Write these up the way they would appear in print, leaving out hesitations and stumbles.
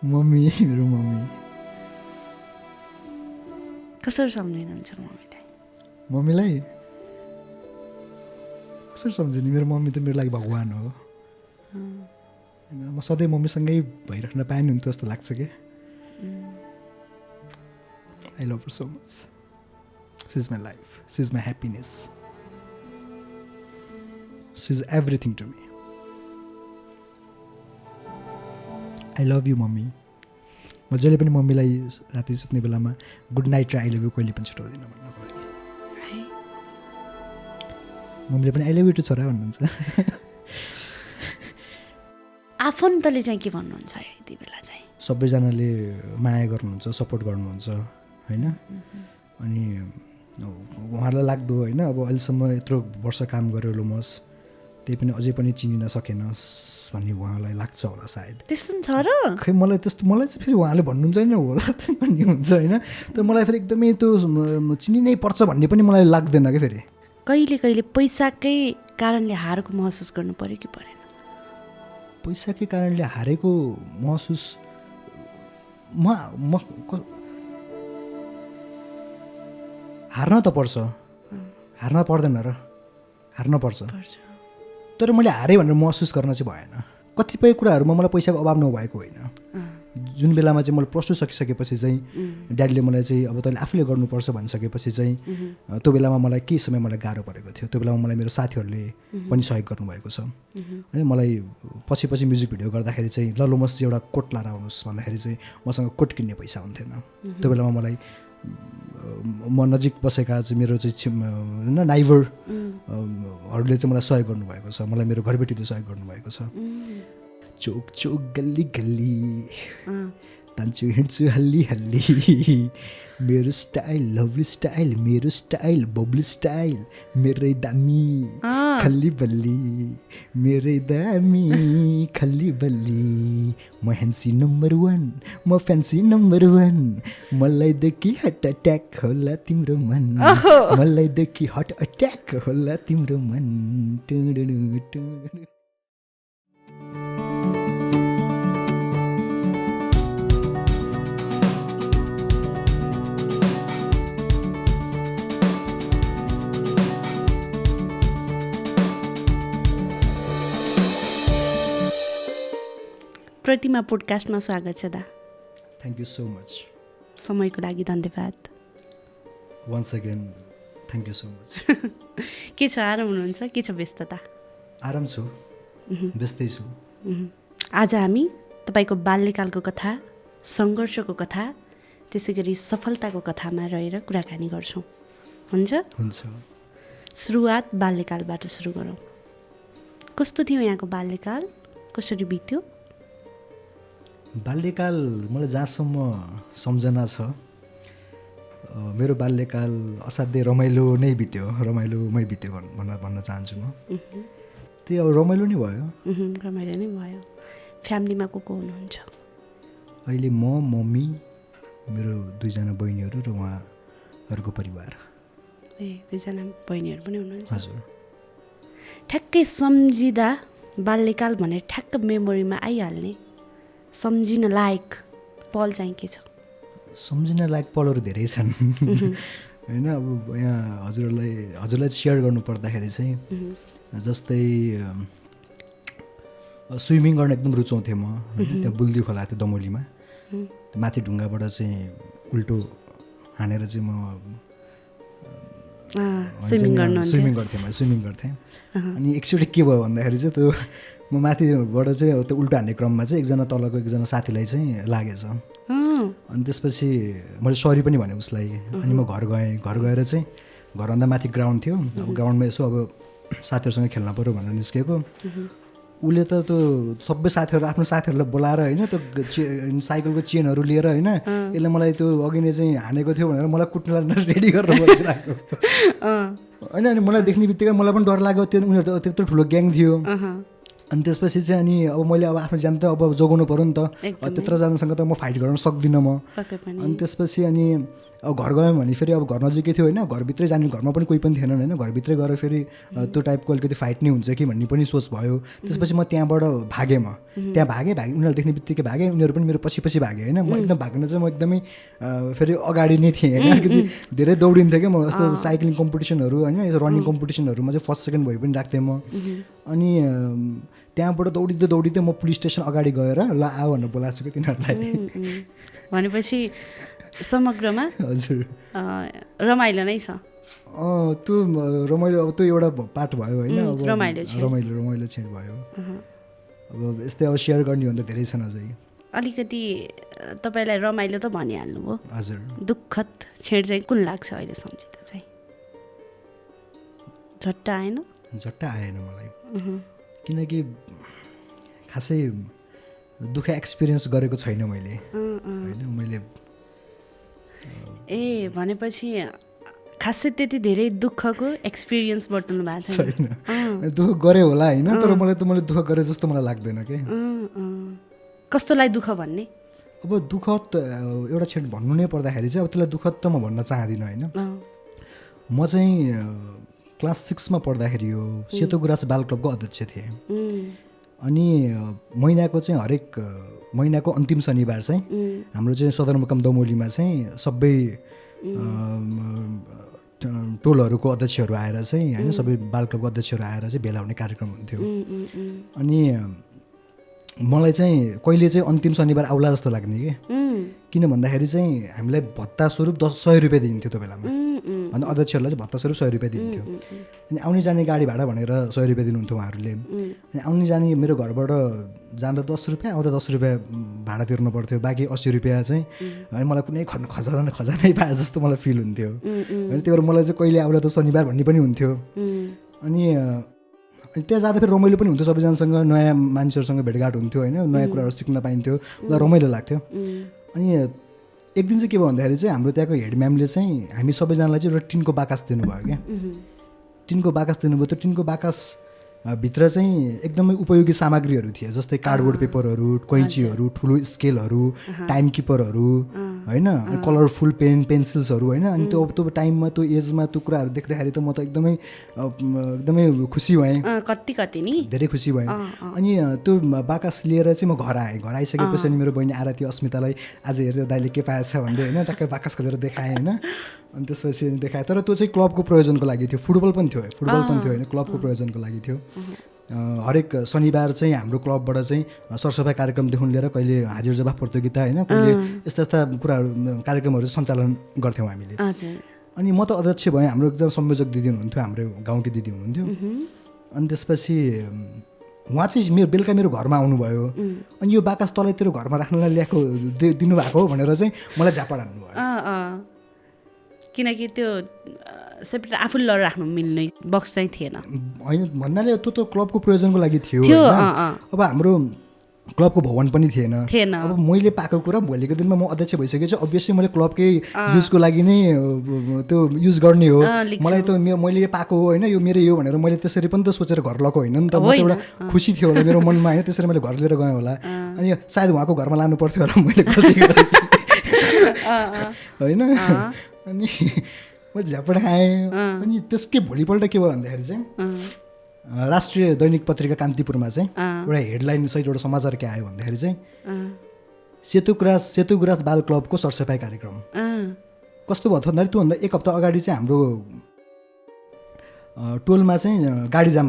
Mummy मेरो mummy कसरी सम्झिनुहुन्छ मम्मीलाई? मम्मीलाई कसरी सम्झिने? मेरो मम्मी त मेरो लागि भगवान हो। म सधैँ मम्मीसँगै भइराख्न पाएँ नि जस्तो लाग्छ कि। I love her so much. She is my life, she is my happiness, she is everything to me. I love you mummy. म जहिले पनि मम्मीलाई राति सुत्ने बेलामा गुड नाइट र आई लभ यु कहिले पनि छुट्याउँदिनँ भन्नको लागि। मम्मीले पनि आई लभ यु टु छोरा भन्नुहुन्छ। आफन्तले चाहिँ के भन्नुहुन्छ यति बेला चाहिँ? सबैजनाले माया गर्नुहुन्छ, सपोर्ट गर्नुहुन्छ होइन। अनि उहाँहरूलाई लाग्दो होइन अब अहिलेसम्म यत्रो वर्ष काम गर्यो लोमस, त्यही पनि अझै पनि चिनिन सकेन भन्ने उहाँलाई लाग्छ होला सायद। त्यस्तो छ र? खै मलाई त्यस्तो, मलाई चाहिँ फेरि उहाँले भन्नुहुन्छ होइन होला भन्ने हुन्छ होइन। तर मलाई फेरि एकदमै त्यो चिनिनै पर्छ भन्ने पनि मलाई लाग्दैन क्या। फेरि कहिले कहिले पैसाकै कारणले हारेको महसुस गर्नु पर्यो कि परेन? पैसाकै कारणले हारेको महसुस हार्न त पर्छ, हार्न पर्दैन र? हार्न पर्छ। तर मैले हारेँ भनेर महसुस गर्न चाहिँ भएन। कतिपय कुराहरूमा मलाई पैसाको अभाव नभएको होइन। जुन बेलामा चाहिँ मैले प्लस टू सकिसकेपछि चाहिँ ड्याडीले मलाई चाहिँ अब तैँले आफूले गर्नुपर्छ भनिसकेपछि चाहिँ त्यो बेलामा मलाई केही समय मलाई गाह्रो परेको थियो। त्यो बेलामा मलाई मेरो साथीहरूले पनि सहयोग गर्नुभएको छ होइन। मलाई पछि पछि म्युजिक भिडियो गर्दाखेरि चाहिँ ल लोमस चाहिँ एउटा कोट लाएर आउनुहोस् भन्दाखेरि चाहिँ मसँग कोट किन्ने पैसा हुन्थेन। त्यो बेलामा मलाई म नजिक बसेका चाहिँ मेरो चाहिँ नाइबरहरूले चाहिँ मलाई सहयोग गर्नुभएको छ। मलाई मेरो घरबेटीले सहयोग गर्नुभएको छ। चोक चोक गल्ली गल्ली तान्छु हिँड्छु हल्ली हल्ली, मेरो स्टाइल लभली स्टाइल, मेरो स्टाइल बबली स्टाइल, मेरै दामी खल्ली बल्ली, मेरै दामी खल्ली बल्ली, म ह्यान्सी नम्बर 1, म फ्यान्सी नम्बर 1, मलाई देखि हार्ट अट्याक होला तिम्रो मन, मलाई देखि हार्ट अट्याक होला तिम्रो मन। प्रतिमा पोडकास्टमा स्वागत छ दा। Thank you so much. समयको लागि धन्यवाद। Once again thank you so much. के छ, आराम हुनुहुन्छ? के छ व्यस्तता? आराम छु, व्यस्तै छु। आज हामी तपाईँको बाल्यकालको कथा, सङ्घर्षको कथा, त्यसै गरी सफलताको कथामा रहेर कुराकानी गर्छौँ। हुन्छ? हुन्छ। सुरुवात बाल्यकालबाट सुरु गरौँ। कस्तो थियो यहाँको बाल्यकाल? कसरी बित्यो? बाल्यकाल मलाई जहाँसम्म सम्झना छ, मेरो बाल्यकाल असाध्यै रमाइलो नै बित्यो, रमाइलोमै बित्यो भन्न चाहन्छु म। त्यही अब रमाइलो नै भयो। रमाइलो नै भयो। फ्यामिलीमा को हुनुहुन्छ? अहिले म, मम्मी, मेरो 2 जना बहिनीहरू र उहाँहरूको परिवार। ए, 2 जना बहिनीहरू पनि हुनुहुन्छ? हजुर। ठ्याक्कै सम्झिँदा बाल्यकाल भनेर ठ्याक्क मेमोरीमा आइहाल्ने सम्झिन लायक पल चाहिँ के छ? सम्झिन लायक पलहरू धेरै छन् होइन। अब यहाँ हजुरलाई सेयर गर्नु पर्दाखेरि चाहिँ जस्तै स्विमिङ गर्न एकदम रुचाउँथेँ म होइन। त्यहाँ बुल्दी खोला थियो दमोलीमा, माथि ढुङ्गाबाट चाहिँ उल्टो हानेर चाहिँ म स्विमिङ गर्थेँ। अनि एकचोटि के भयो भन्दाखेरि चाहिँ त्यो म माथिबाट चाहिँ त्यो उल्टो हान्ने क्रममा चाहिँ एकजना तलको एकजना साथीलाई चाहिँ लागेछ। अनि त्यसपछि मैले सरी पनि भने उसलाई। अनि म घर गएर चाहिँ घरभन्दा माथि ग्राउन्ड थियो। अब ग्राउन्डमा यसो अब साथीहरूसँग खेल्न पऱ्यो भनेर निस्केको। उसले त त्यो सबै साथीहरू आफ्नो साथीहरूलाई बोलाएर होइन त्यो साइकलको चेनहरू लिएर होइन यसले मलाई त्यो अघि नै चाहिँ हानेको थियो भनेर मलाई कुट्न रेडी गरेर बसिरहेको होइन। अनि मलाई देख्ने बित्तिकै मलाई पनि डर लाग्यो। त्यो उनीहरू त त्यत्रो ठुलो ग्याङ थियो। अनि त्यसपछि चाहिँ अनि अब मैले अब आफ्नो ज्यान त अब जोगाउनु पऱ्यो नि त, त्यत्रजनासँग त म फाइट गर्न सक्दिनँ म। अनि त्यसपछि अनि अब घर गयौँ भने फेरि अब घर नजिकै थियो होइन, घरभित्रै जाने, घरमा पनि कोही पनि थिएनन् होइन, घरभित्रै गएर फेरि त्यो टाइपको अलिकति फाइट नै हुन्छ कि भन्ने पनि सोच भयो। त्यसपछि म त्यहाँबाट भागेँ, म त्यहाँ भागेँ उनीहरू देख्ने बित्तिकै भागेँ, उनीहरू पनि मेरो पछि पछि भागेँ होइन। म एकदम भाग्न चाहिँ म एकदमै फेरि अगाडि नै थिएँ होइन, अलिकति धेरै दौडिन्थेँ क्या म, जस्तो साइक्लिङ कम्पिटिसनहरू होइन, रनिङ कम्पिटिसनहरूमा चाहिँ फर्स्ट सेकेन्ड भए पनि राख्थेँ म। अनि त्यहाँबाट दौडिँदै दौडिँदै म पुलिस स्टेसन अगाडि गएर ल आऊ भनेर बोलाएको छु कि तिनीहरूलाई। भनेपछि समग्रमा हजुर रमाइलो नै छ। त्यो रमाइलो, अब त्यो एउटा पार्ट भयो होइन, अब रमाइलो चाहिँ भयो। अब यस्तै अब सेयर गर्ने हो भने त धेरै छन् अझै। अलिकति तपाईँलाई रमाइलो त भनिहाल्नुभयो, हजुर। दुःखद क्षण चाहिँ कुन लाग्छ अहिले सम्झिँदा चाहिँ? झट्ट आएन? झट्ट आएन मलाई, किनकि खासै दुःख एक्सपिरियन्स गरेको छैन मैले होइन। मैले भनेपछि खासै त्यति धेरै दुःखको एक्सपिरियन्स बटुल्नु भएको छैन। दुःख गरे होला होइन, तर मैले दुःख गरे जस्तो मलाई लाग्दैन कि। कस्तोलाई दुःख भन्ने? अब दुःख एउटा क्षण भन्नु नै पर्दाखेरि चाहिँ अब त्यसलाई दुःख त म भन्न चाहदिनँ होइन। म चाहिँ क्लास 6मा पढ्दाखेरि हो सेतो गुराँस बाल क्लबको अध्यक्ष थिएँ। अनि महिनाको चाहिँ हरेक महिनाको अन्तिम शनिबार चाहिँ हाम्रो चाहिँ सदरमुकाम दमोलीमा चाहिँ सबै टोलहरूको अध्यक्षहरू आएर चाहिँ होइन, सबै बाल क्लबको अध्यक्षहरू आएर चाहिँ भेला हुने कार्यक्रम हुन्थ्यो। अनि मलाई चाहिँ कहिले चाहिँ अन्तिम शनिबार आउला जस्तो लाग्ने कि, किन भन्दाखेरि चाहिँ हामीलाई भत्ता स्वरूप 100 रुपियाँ दिन्थ्यो त्यो बेलामा, अन्त अध्यक्षहरूलाई चाहिँ भत्ता स्वरूप 100 रुपियाँ दिन्थ्यो। अनि आउने जाने गाडी भाडा भनेर 100 रुपियाँ दिनुहुन्थ्यो उहाँहरूले। अनि आउने जाने मेरो घरबाट जाँदा 10 रुपियाँ, आउँदा 10 रुपियाँ भाडा तिर्नु पर्थ्यो, बाँकी 80 रुपियाँ चाहिँ अनि मलाई कुनै खजानै पाए जस्तो मलाई फिल हुन्थ्यो। अनि त्यही भएर मलाई चाहिँ कहिले आउला त शनिबार भन्ने पनि हुन्थ्यो। अनि त्यहाँ जाँदा फेरि रमाइलो पनि हुन्थ्यो, सबैजनासँग नयाँ मान्छेहरूसँग भेटघाट हुन्थ्यो होइन, नयाँ कुराहरू सिक्न पाइन्थ्यो, रमाइलो लाग्थ्यो। अनि एक दिन चाहिँ के भयो भन्दाखेरि चाहिँ हाम्रो त्यहाँको हेड म्यामले चाहिँ हामी सबैजनालाई चाहिँ एउटा टिनको बाकस दिनुभयो क्या। टिनको बाकस दिनुभयो, त्यो टिनको बाकस भित्र चाहिँ एकदमै उपयोगी सामग्रीहरू थिए, जस्तै कार्डबोर्ड पेपरहरू, कैँचीहरू, ठुलो स्केलहरू, टाइम किपरहरू होइन, कलरफुल पेन पेन्सिल्सहरू होइन। अनि त्यो टाइममा त्यो एजमा त्यो कुराहरू देख्दाखेरि त म त एकदमै खुसी भएँ, कति नि धेरै खुसी भएँ। अनि त्यो बाकस लिएर चाहिँ म घर आएँ। घर आइसकेपछि अनि मेरो बहिनी आरती अस्मितालाई आज हेरेर दाइले के पाएछ भन्दै होइन टक्कै बाकस खोलेर देखाएँ होइन। अनि त्यसपछि देखाएँ, तर त्यो चाहिँ क्लबको प्रयोजनको लागि थियो, फुटबल पनि थियो होइन, क्लबको प्रयोजनको लागि थियो। हरेक शनिबार चाहिँ हाम्रो क्लबबाट चाहिँ सरसफाइ कार्यक्रमदेखि लिएर कहिले हाजिर जवाफ प्रतियोगिता होइन, कहिले यस्ता यस्ता कुराहरू कार्यक्रमहरू सञ्चालन गर्थ्यौँ हामीले। अनि म त अध्यक्ष भएँ, हाम्रो एकजना संयोजक दिदी हुनुहुन्थ्यो, हाम्रो गाउँकी दिदी हुनुहुन्थ्यो। अनि त्यसपछि उहाँ चाहिँ बेलुका मेरो घरमा आउनुभयो। अनि यो बाकस तलै तेरो घरमा राख्नलाई ल्याएको दिनुभएको हो भनेर चाहिँ मलाई झापड हान्नुभयो, किनकि त्यो सेपरेट आफूले लड राख्नु मिल्ने बक्स चाहिँ थिएन होइन। भन्नाले त्यो त क्लबको प्रयोजनको लागि थियो। अब हाम्रो क्लबको भवन पनि थिएन। अब मैले पाएको कुरा भोलिको दिनमा म अध्यक्ष भइसकेपछि अभियसली मैले क्लबकै युजको लागि नै त्यो युज गर्ने हो। मलाई त मैले पाएको हो होइन, यो मेरो यो भनेर मैले त्यसरी पनि त सोचेर घर लगाएको होइन नि त। म त एउटा खुसी थियो होला मेरो मनमा होइन, त्यसरी मैले घर लिएर गएँ होला। अनि सायद उहाँको घरमा लानु पर्थ्यो होला मैले गल्ती गरेँ होइन। अनि म झ्यापड खाएँ। अनि त्यसकै भोलिपल्ट के भयो भन्दाखेरि चाहिँ राष्ट्रिय दैनिक पत्रिका कान्तिपुरमा चाहिँ एउटा हेडलाइन सहित एउटा समाचार के आयो भन्दाखेरि चाहिँ सेतो गुराँस बाल क्लबको सरसफाइ कार्यक्रम। कस्तो भयो भन्दाखेरि त्योभन्दा एक हप्ता अगाडि चाहिँ हाम्रो टोलमा चाहिँ गाडी जाम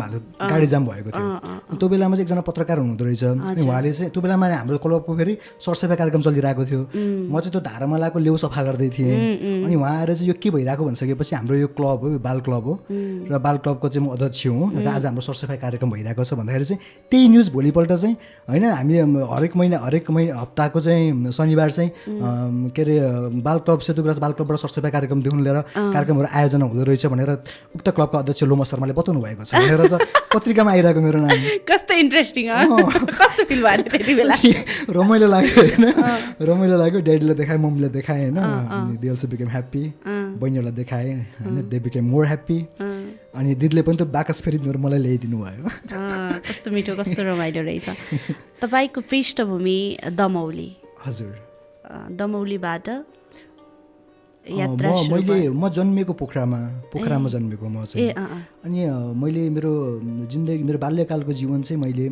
भएको थियो। त्यो बेलामा चाहिँ एकजना पत्रकार हुनुहुँदो रहेछ। उहाँले चाहिँ त्यो बेलामा हाम्रो क्लबको फेरि सरसफाइ कार्यक्रम चलिरहेको थियो। म चाहिँ त्यो धारामा लगाएको लेउ सफा गर्दै थिएँ। अनि उहाँ आएर चाहिँ यो के भइरहेको भनिसकेपछि हाम्रो यो क्लब हो, यो बाल क्लब हो र बाल क्लबको चाहिँ म अध्यक्ष हुँ र आज हाम्रो सरसफाइ कार्यक्रम भइरहेको छ भन्दाखेरि चाहिँ त्यही न्युज भोलिपल्ट चाहिँ होइन, हामीले हरेक महिना हप्ताको चाहिँ शनिबार चाहिँ के अरे बाल क्लब सेतो गुराँस बाल क्लबबाट सरसफाइ कार्यक्रमदेखि लिएर कार्यक्रमहरू आयोजना हुँदो रहेछ भनेर उक्त क्लबका अध्यक्ष लोमा शर्माले बताउनु भएको छ भनेर चाहिँ पत्रिकामा आइरहेको मेरो नाम। कस्तो इन्ट्रेस्टिङ, कस्तो फिल भयो त्यति बेला? रमाइलो लाग्यो होइन, रमाइलो लाग्यो। ड्याडीलाई देखाएँ, मम्मीलाई देखाएँ होइन, दे अल्सो बिकेम ह्याप्पी। बहिनीहरूलाई देखाएँ होइन, दे बिकेम मोर ह्याप्पी। अनि दिदीले पनि त्यो बाकस फेरि मलाई ल्याइदिनु भयो। कस्तो मिठो कस्तो रमाइलो रहेछ। तपाईँको पृष्ठभूमि दमौली। हजुर। दमौलीबाट यात्रा म जन्मेको पोखरामा जन्मेको म चाहिँ। अनि मैले मेरो जिन्दगी मेरो बाल्यकालको जीवन चाहिँ मैले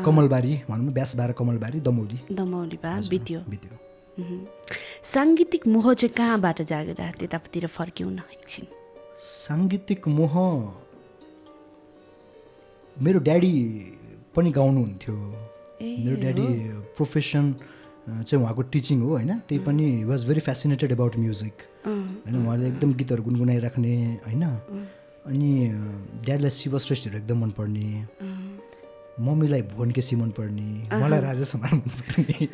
कमलबारी भनौँ न, ब्यासबार कमलबारी दमौलीबाट बित्यो। साङ्गीतिक मोह चाहिँ कहाँबाट जाग्दा त्यतातिर फर्क्यौँ न एकछिन। साङ्गीतिक मोह मेरो ड्याडी पनि गाउनुहुन्थ्यो। मेरो ड्याडी प्रोफेसन चाहिँ उहाँको टिचिङ हो होइन, त्यही पनि was very fascinated about music होइन। उहाँले एकदम गीतहरू गुनगुनाइराख्ने होइन। अनि ड्याडीलाई शिव श्रेष्ठीहरू एकदम मनपर्ने, मम्मीलाई भुवन केसी मनपर्ने, मलाई राजेश हमाल मनपर्ने होइन।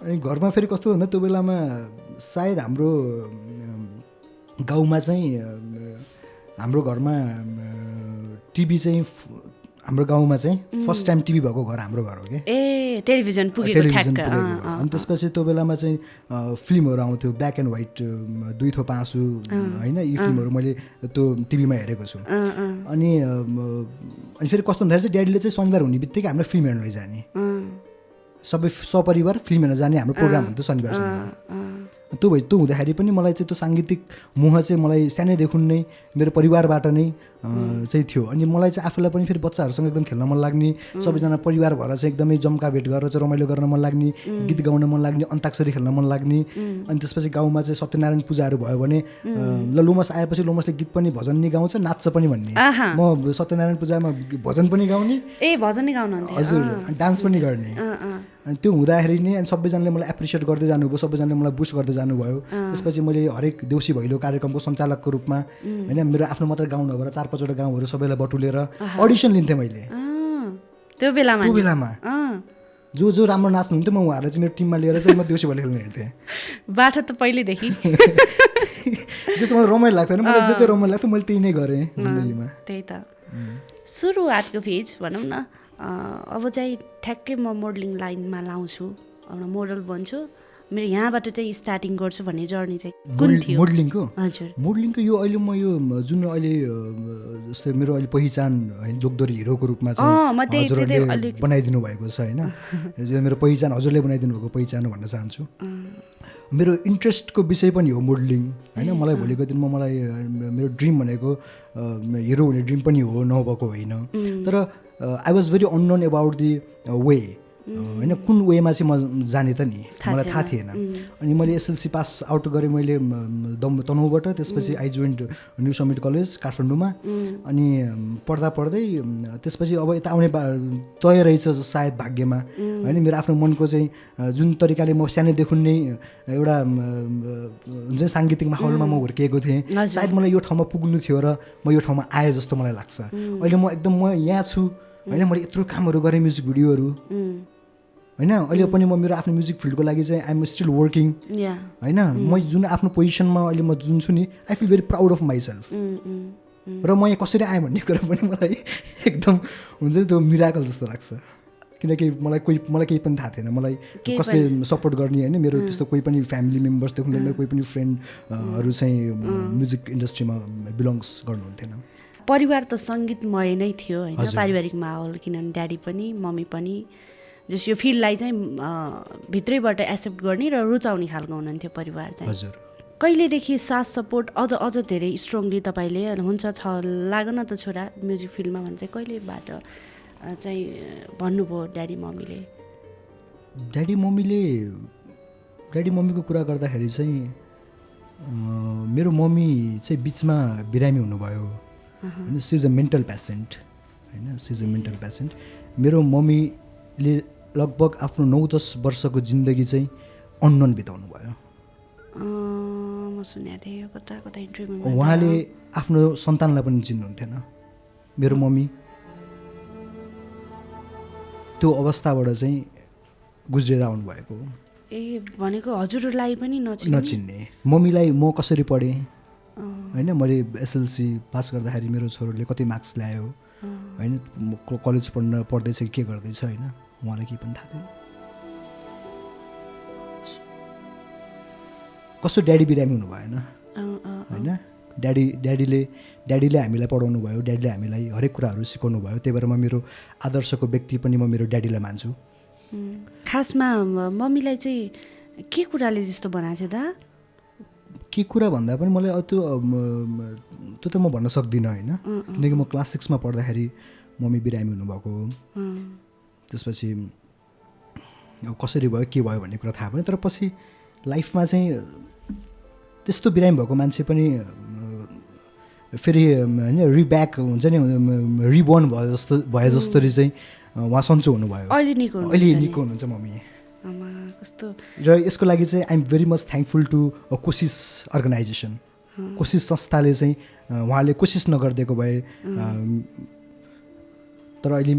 अनि घरमा फेरि कस्तो भन्दा त्यो बेलामा सायद हाम्रो गाउँमा चाहिँ हाम्रो घरमा टिभी चाहिँ हाम्रो गाउँमा चाहिँ फर्स्ट टाइम टिभी भएको घर हाम्रो घर हो कि। टेलिभिजन पुगेको अनि त्यसपछि त्यो बेलामा चाहिँ फिल्महरू आउँथ्यो ब्ल्याक एन्ड व्हाइट, 2 थोपा आँसु होइन। यी फिल्महरू मैले त्यो टिभीमा हेरेको छु। अनि फेरि कस्तो भन्दाखेरि चाहिँ ड्याडीले चाहिँ शनिबार हुने बित्तिकै हाम्रो फिल्म हेर्न लैजाने, सबै सपरिवार फिल्म हेर्न जाने हाम्रो प्रोग्राम हुन्थ्यो शनिबार त्यो हुँदाखेरि पनि मलाई चाहिँ त्यो साङ्गीतिक मोह चाहिँ मलाई सानैदेखि नै मेरो परिवारबाट नै चाहिँ थियो। अनि मलाई चाहिँ आफूलाई पनि फेरि बच्चाहरूसँग एकदम खेल्न मन लाग्ने, सबैजना परिवार भएर चाहिँ एकदमै जम्का भेट गरेर चाहिँ रमाइलो गर्न मन लाग्ने, गीत गाउन मन लाग्ने, अन्ताक्षरी खेल्न मन लाग्ने। अनि त्यसपछि गाउँमा चाहिँ सत्यनारायण पूजाहरू भयो भने ल लोमस आएपछि लोमसले गीत पनि भजन नि गाउँछ नाच्छ पनि भन्ने, म सत्यनारायण पूजामा भजन पनि गाउने, भजन नि गाउनुहुन्थ्यो हजुर, डान्स पनि गर्ने। अनि त्यो हुँदाखेरि नै अनि सबैजनाले मलाई एप्रिसिएट गर्दै जानुभयो, सबैजनाले मलाई बुस्ट गर्दै जानुभयो। त्यसपछि मैले हरेक देउसी भैलो कार्यक्रमको सञ्चालकको रूपमा होइन, मेरो आफ्नो मात्र गाउँ नभएर 4-5वटा गाउँहरू सबैलाई बटुलेर अडिसन लिन्थेँ मैले त्यो बेलामा। जो राम्रो नाच्नुहुन्थ्यो म उहाँहरूलाई चाहिँ मेरो टिममा लिएर चाहिँ म देउसी भैलो खेल्न हिँड्थेँ। बाटो त पहिल्यैदेखि जस्तो मलाई रमाइलो लाग्थ्यो होइन, मलाई जे रमाइलो लाग्थ्यो मैले त्यही नै गरेँ जिन्दगीमा। त्यही त सुरुवातको फेज भनौँ न। अब चाहिँ ठ्याक्कै म मोडलिङ लाइनमा लाउँछु, एउटा मोडल बन्छु, मेरो यहाँबाट चाहिँ स्टार्टिङ गर्छु भन्ने जर्नी चाहिँ कुन थियो मोडलिङको? हजुर, मोडलिङको यो अहिले म यो जुन अहिले जस्तै मेरो अहिले पहिचान होइन लोकदोरी हिरोको रूपमा चाहिँ हजुरहरूले बनाइदिनु भएको छ होइन, यो मेरो पहिचान हजुरले बनाइदिनु भएको पहिचान हो भन्न चाहन्छु। मेरो इन्ट्रेस्टको विषय पनि हो मोडलिङ होइन। मलाई भोलिको दिनमा मलाई मेरो ड्रिम भनेको हिरो हुने ड्रिम पनि हो, नभएको होइन। तर I was very unknown about the way होइन, कुन वेमा चाहिँ म जाने त नि मलाई थाहा थिएन। अनि मैले एसएलसी पास आउट गरेँ मैले तनहुँबाट। त्यसपछि I joined new summit college काठमाडौँमा। अनि पढ्दै त्यसपछि अब यता आउने तय रहेछ सायद भाग्यमा होइन। मेरो आफ्नो मनको चाहिँ जुन तरिकाले म सानैदेखि नै एउटा हुन्छ साङ्गीतिक माहौलमा म हुर्किएको थिएँ, सायद मलाई यो ठाउँमा पुग्नु थियो र म यो ठाउँमा आएँ जस्तो मलाई लाग्छ। अहिले म यहाँ छु होइन, मैले यत्रो कामहरू गरेँ, म्युजिक भिडियोहरू होइन। अहिले पनि म मेरो आफ्नो म्युजिक फिल्डको लागि चाहिँ आइएम स्टिल वर्किङ होइन। म जुन आफ्नो पोजिसनमा अहिले म जुन छु नि, I feel very proud of myself. र म यहाँ कसरी आएँ भन्ने कुरा पनि मलाई एकदम हुन्छ नि त्यो मिराकल जस्तो लाग्छ, किनकि मलाई केही पनि थाहा थिएन, मलाई कसले सपोर्ट गर्ने होइन। मेरो त्यस्तो कोही पनि फ्यामिली मेम्बर्सदेखि मेरो कोही पनि फ्रेन्डहरू चाहिँ म्युजिक इन्डस्ट्रीमा बिलोङ्स गर्नुहुन्थेन। परिवार त सङ्गीतमय नै थियो होइन, पारिवारिक माहौल, किनभने ड्याडी पनि मम्मी पनि जस यो फिल्डलाई चाहिँ भित्रैबाट एक्सेप्ट गर्ने र रुचाउने खालको हुनुहुन्थ्यो परिवार चाहिँ। हजुर। कहिलेदेखि साथ सपोर्ट अझ धेरै स्ट्रङली तपाईँले हुन्छ लाग न त छोरा म्युजिक फिल्डमा भने चाहिँ कहिलेबाट चाहिँ भन्नुभयो ड्याडी मम्मीको कुरा गर्दाखेरि चाहिँ मेरो मम्मी चाहिँ बिचमा बिरामी हुनुभयो होइन। She is a mental patient होइन, she is a mental patient. मेरो मम्मीले लगभग आफ्नो 9-10 वर्षको जिन्दगी चाहिँ अननोन बिताउनु भयो। म सुनेको थिएँ कता इन्टरभ्यूमा। उहाँले आफ्नो सन्तानलाई पनि चिन्नुहुन्थेन। मेरो मम्मी त्यो अवस्थाबाट चाहिँ गुज्रेर आउनुभएको हो। भनेको हजुरलाई पनि नचिन्ने। मम्मीलाई म कसरी पढेँ होइन, मैले एसएलसी पास गर्दाखेरि मेरो छोरोले कति मार्क्स ल्यायो होइन, कलेज पढ्दैछ कि के गर्दैछ होइन, उहाँलाई केही पनि थाहा थिएन। कस्तो ड्याडी बिरामी हुनु भएन होइन ड्याडीले हामीलाई पढाउनु भयो ड्याडीले हामीलाई हरेक कुराहरू सिकाउनु भयो त्यही भएर म मेरो आदर्शको व्यक्ति पनि म मेरो ड्याडीलाई मान्छु खासमा मम्मीलाई चाहिँ के कुराले जस्तो बनाएको थियो दा के कुरा भन्दा पनि मलाई त्यो त म भन्न सक्दिनँ होइन किनकि म क्लास 6मा पढ्दाखेरि मम्मी बिरामी हुनुभएको हो त्यसपछि अब कसरी भयो के भयो भन्ने कुरा थाहा भएन तर पछि लाइफमा चाहिँ त्यस्तो बिरामी भएको मान्छे पनि फेरि होइन रिब्याक हुन्छ नि रिबोर्न भए जसरी चाहिँ उहाँ सन्चो हुनुभयो अहिले निको हुनुहुन्छ मम्मी कस्तो र यसको लागि चाहिँ I'm very much thankful to Koshish organization Koshish संस्थाले चाहिँ उहाँले कोसिस नगरिदिएको भए तर अहिले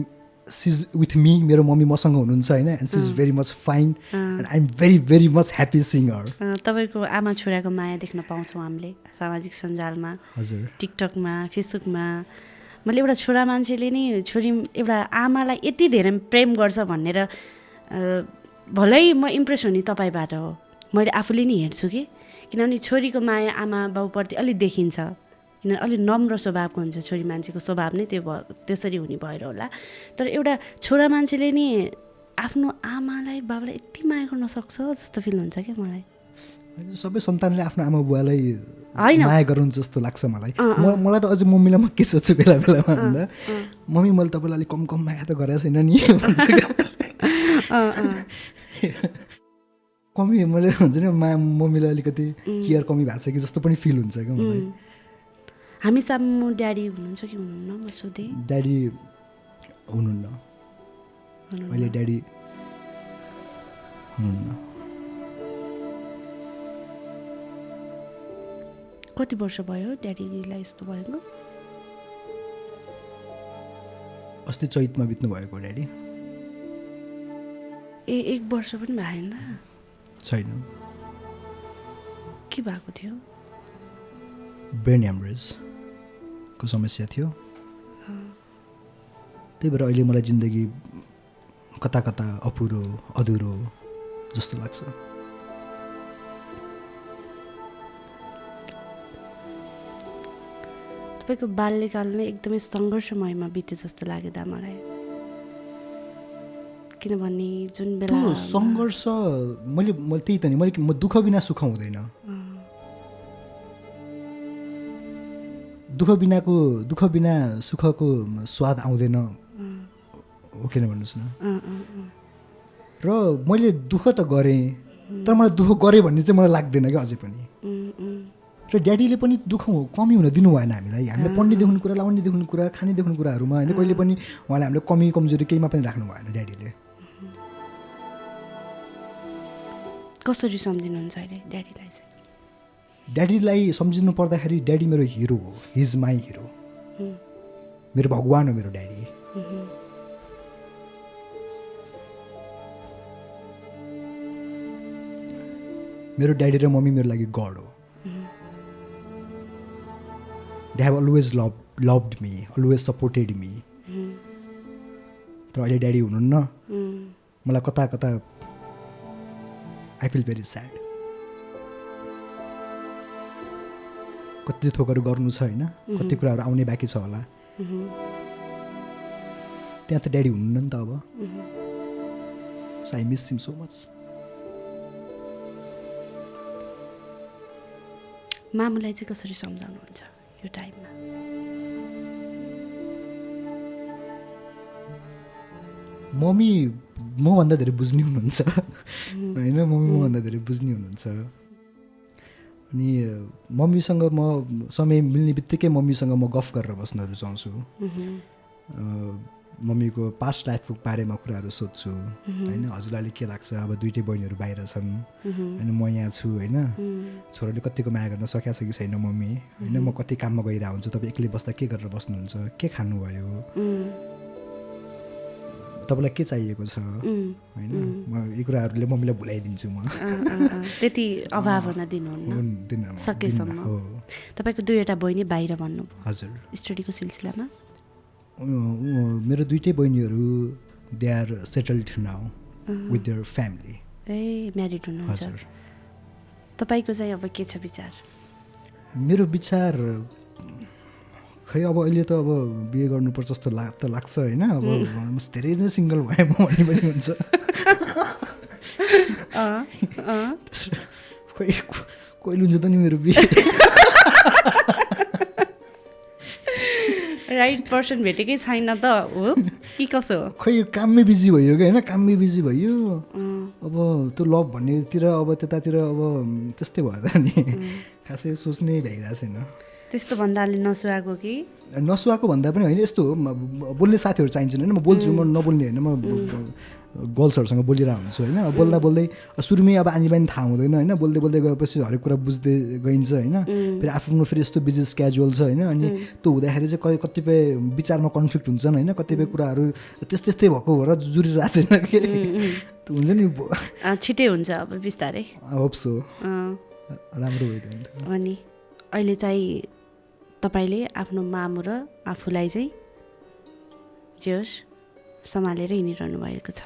सिज विथ मी मेरो मम्मी मसँग हुनुहुन्छ होइन and she is very much fine and I am very very much happy सिङ हर तपाईँको आमा छोराको माया देख्न पाउँछौँ हामीले सामाजिक सञ्जालमा हजुर टिकटकमा फेसबुकमा मैले एउटा छोरा मान्छेले नि छोरी एउटा आमालाई यति धेरै प्रेम गर्छ भनेर भलै म इम्प्रेस हुने तपाईँबाट हो मैले आफूले नि हेर्छु कि किनभने छोरीको माया आमा बाउप्रति अलिक देखिन्छ किनभने अलिक नम्र स्वभावको हुन्छ छोरी मान्छेको स्वभाव नै त्यसरी हुने भएर होला तर एउटा छोरा मान्छेले नि आफ्नो आमालाई बाबालाई यति माया गर्न सक्छ जस्तो फिल हुन्छ क्या मलाई सबै सन्तानले आफ्नो आमा बुवालाई माया गराउनु जस्तो लाग्छ मलाई मलाई त अझै मम्मीलाई म के सोध्छु बेला बेलामा भन्दा मम्मी मैले तपाईँलाई अलिक कम माया त गरेको छैन नि भन्छु कमी मैले हुन्छ नि मम्मीलाई अलिकति केयर कमी भएको छ कि जस्तो पनि फिल हुन्छ क्या मलाई हामी सामु ड्याडी हुनुहुन्छ कि हुनुहुन्न म सोधेँ ड्याडी हुनुहुन्न अहिले ड्याडी हुनुहुन्न कति वर्ष भयो ड्याडीलाई यस्तो भएको अस्ति चैतमा बित्नु भएको ड्याडी एक वर्ष पनि भएन छैन के भएको थियो ब्रेन ह्यामरेजको समस्या थियो त्यही भएर अहिले मलाई जिन्दगी कता कता अपुरो अधुरो जस्तो लाग्छ तपाईँको बाल्यकाल नै एकदमै सङ्घर्षमयमा बित्यो जस्तो लाग्यो दा मलाई किनभने जुन बेला सङ्घर्ष मैले त्यही त नि म दुःख बिना सुख हुँदैन दुःख बिना सुखको स्वाद आउँदैन हो किन भन्नुहोस् न र मैले दुःख त गरेँ तर मलाई दुःख गरेँ भन्ने चाहिँ मलाई लाग्दैन क्या अझै पनि र ड्याडीले पनि दुःख कमी हुन दिनु भएन हामीलाई पढ्ने देख्ने कुरा लाउने देख्ने कुरा खाने देख्ने कुराहरूमा होइन कहिले पनि उहाँले हामीले कमी कमजोरी केहीमा पनि राख्नु भएन ड्याडीले कसरी सम्झिनुहुन्छ अहिले ड्याडीलाई चाहिँ ड्याडीलाई सम्झिनु पर्दाखेरि ड्याडी मेरो हिरो हो हि इज माई हिरो मेरो भगवान हो मेरो ड्याडी मेरो ड्याडी र मम्मी मेरो लागि गड हो they have always लभड me always supported me तर अहिले ड्याडी हुनुहुन्न मलाई कता कता आई फिल भेरी स्याड कति थोकहरू गर्नु छ होइन कति कुराहरू आउने बाँकी छ होला त्यहाँ त ड्याडी हुनुहुन्न नि त अब so I miss him so much मामुलाई चाहिँ कसरी सम्झाउनुहुन्छ यो टाइममा मम्मी मभन्दा धेरै बुझ्ने हुनुहुन्छ होइन मम्मी मभन्दा धेरै बुझ्ने हुनुहुन्छ अनि मम्मीसँग म समय मिल्ने बित्तिकै मम्मीसँग म गफ गरेर बस्न रुचाउँछु मम्मीको पास्ट लाइफको बारेमा कुराहरू सोध्छु होइन हजुरलाई के लाग्छ अब दुइटै बहिनीहरू बाहिर छन् होइन म यहाँ छु होइन छोराले कतिको माया गर्न सकेको छ कि छैन मम्मी होइन म कति काममा गइरहेको हुन्छु तपाईँ एक्लै बस्दा के गरेर बस्नुहुन्छ के खानुभयो तपाईँलाई के चाहिएको छ होइन म यी कुराहरूले मम्मीलाई भुलाइदिन्छु म त्यति अभाव हुन दिनुहुन्न सकेसम्म हो तपाईँको दुईवटा बहिनी बाहिर भन्नुभयो हजुर स्टडीको सिलसिलामा मेरो दुइटै बहिनीहरू they are settled now with their family a married हुनुहुन्छ तपाईँको चाहिँ अब के छ विचार? मेरो विचार खै अब अहिले त अब बिहे गर्नुपर्छ जस्तो लाग्छ होइन। अब धेरै नै सिङ्गल भए भन्ने पनि हुन्छ। खै कहिले हुन्छ त नि मेरो बिहे। राइट पर्सन भेटेकै छैन त हो कि कसो हो? खै यो काममै बिजी भयो क्या होइन, काममै बिजी भयो। अब त्यो लभ भन्नेतिर अब त्यतातिर अब त्यस्तै भयो त नि, खासै सोच्नै भइरहेको छैन। त्यस्तो भन्दाले नसुहाएको कि? नसुहाएको भन्दा पनि होइन, यस्तो हो बोल्ने साथीहरू चाहिन्छन् होइन। म बोल्छु, म नबोल्ने होइन, म गर्ल्सहरूसँग बोलिरहेको हुन्छु होइन। अब बोल्दा बोल्दै सुरुमै अब आनी बानी थाहा हुँदैन होइन, बोल्दै बोल्दै गएपछि हरेक कुरा बुझ्दै गइन्छ होइन। फेरि आफ्नो फेरि यस्तो बिजी स्केड्युल छ होइन। अनि त्यो हुँदाखेरि चाहिँ कतिपय विचारमा कन्फ्लिक्ट हुन्छन् होइन, कतिपय कुराहरू त्यस्तै भएको हो र जुरिरहेको छैन के त्यो हुन्छ नि, छिटै हुन्छ अब बिस्तारै। होप सो राम्रो भइदियो। अनि अहिले चाहिँ तपाईँले आफ्नो मामु र आफूलाई चाहिँ जे होस् सम्हालेर हिँडिरहनु भएको छ,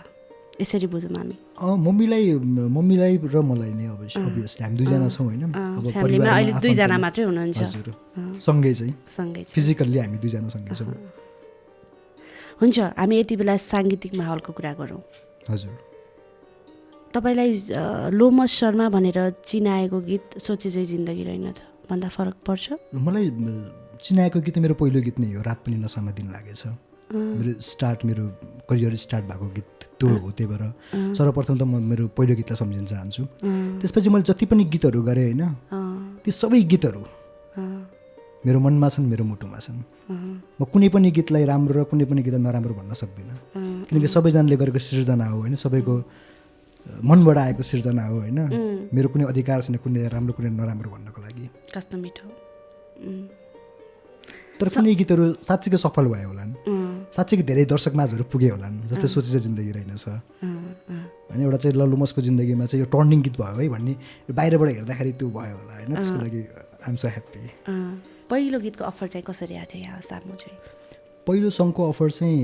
यसरी बुझौँ हामी? मम्मीलाई र मलाई नै अभियसली हामी दुईजना छौँ होइन। अब फ्यामिलीमा अहिले दुईजना मात्रै हुनुहुन्छ? हजुर, सँगै फिजिकल्ली हामी दुईजना सँगै छौँ। हुन्छ, हामी यति बेला साङ्गीतिक माहौलको कुरा गरौँ। हजुर, तपाईँलाई लोमस शर्मा भनेर चिनाएको गीत सोचे चाहिँ जिन्दगी रहेनछ भन्दा फरक पर्छ? मलाई चिनाएको गीत मेरो पहिलो गीत नै हो, रात पनि नसामा दिन लागेछ। मेरो करियर स्टार्ट भएको गीत त्यो हो। त्यही भएर सर्वप्रथम त म मेरो पहिलो गीतलाई सम्झिन चाहन्छु। त्यसपछि मैले जति पनि गीतहरू गरेँ होइन, ती सबै गीतहरू मेरो मनमा छन्, मेरो मुटुमा छन्। म कुनै पनि गीतलाई राम्रो र कुनै पनि गीतलाई नराम्रो भन्न सक्दिनँ, किनकि सबैजनाले गरेको सिर्जना हो होइन, सबैको मनबाट आएको सिर्जना हो होइन। मेरो कुनै अधिकार छैन कुनै राम्रो कुनै नराम्रो भन्नको लागि। कस्तो मिठो। तर कुनै गीतहरू साँच्चीकै सफल भयो होलान्, साँच्चीकै धेरै दर्शक माझहरू पुगे होलान्, जस्तै सोचे चाहिँ जिन्दगी रहेनछ होइन। एउटा चाहिँ ललुमसको जिन्दगीमा चाहिँ यो टर्निङ गीत भयो है भन्ने बाहिरबाट हेर्दाखेरि त्यो भयो होला होइन। त्यसको लागि आइ एम सो ह्याप्पी। पहिलो गीतको अफर चाहिँ कसरी आएको थियो यहाँ सामु चाहिँ? पहिलो सङको अफर चाहिँ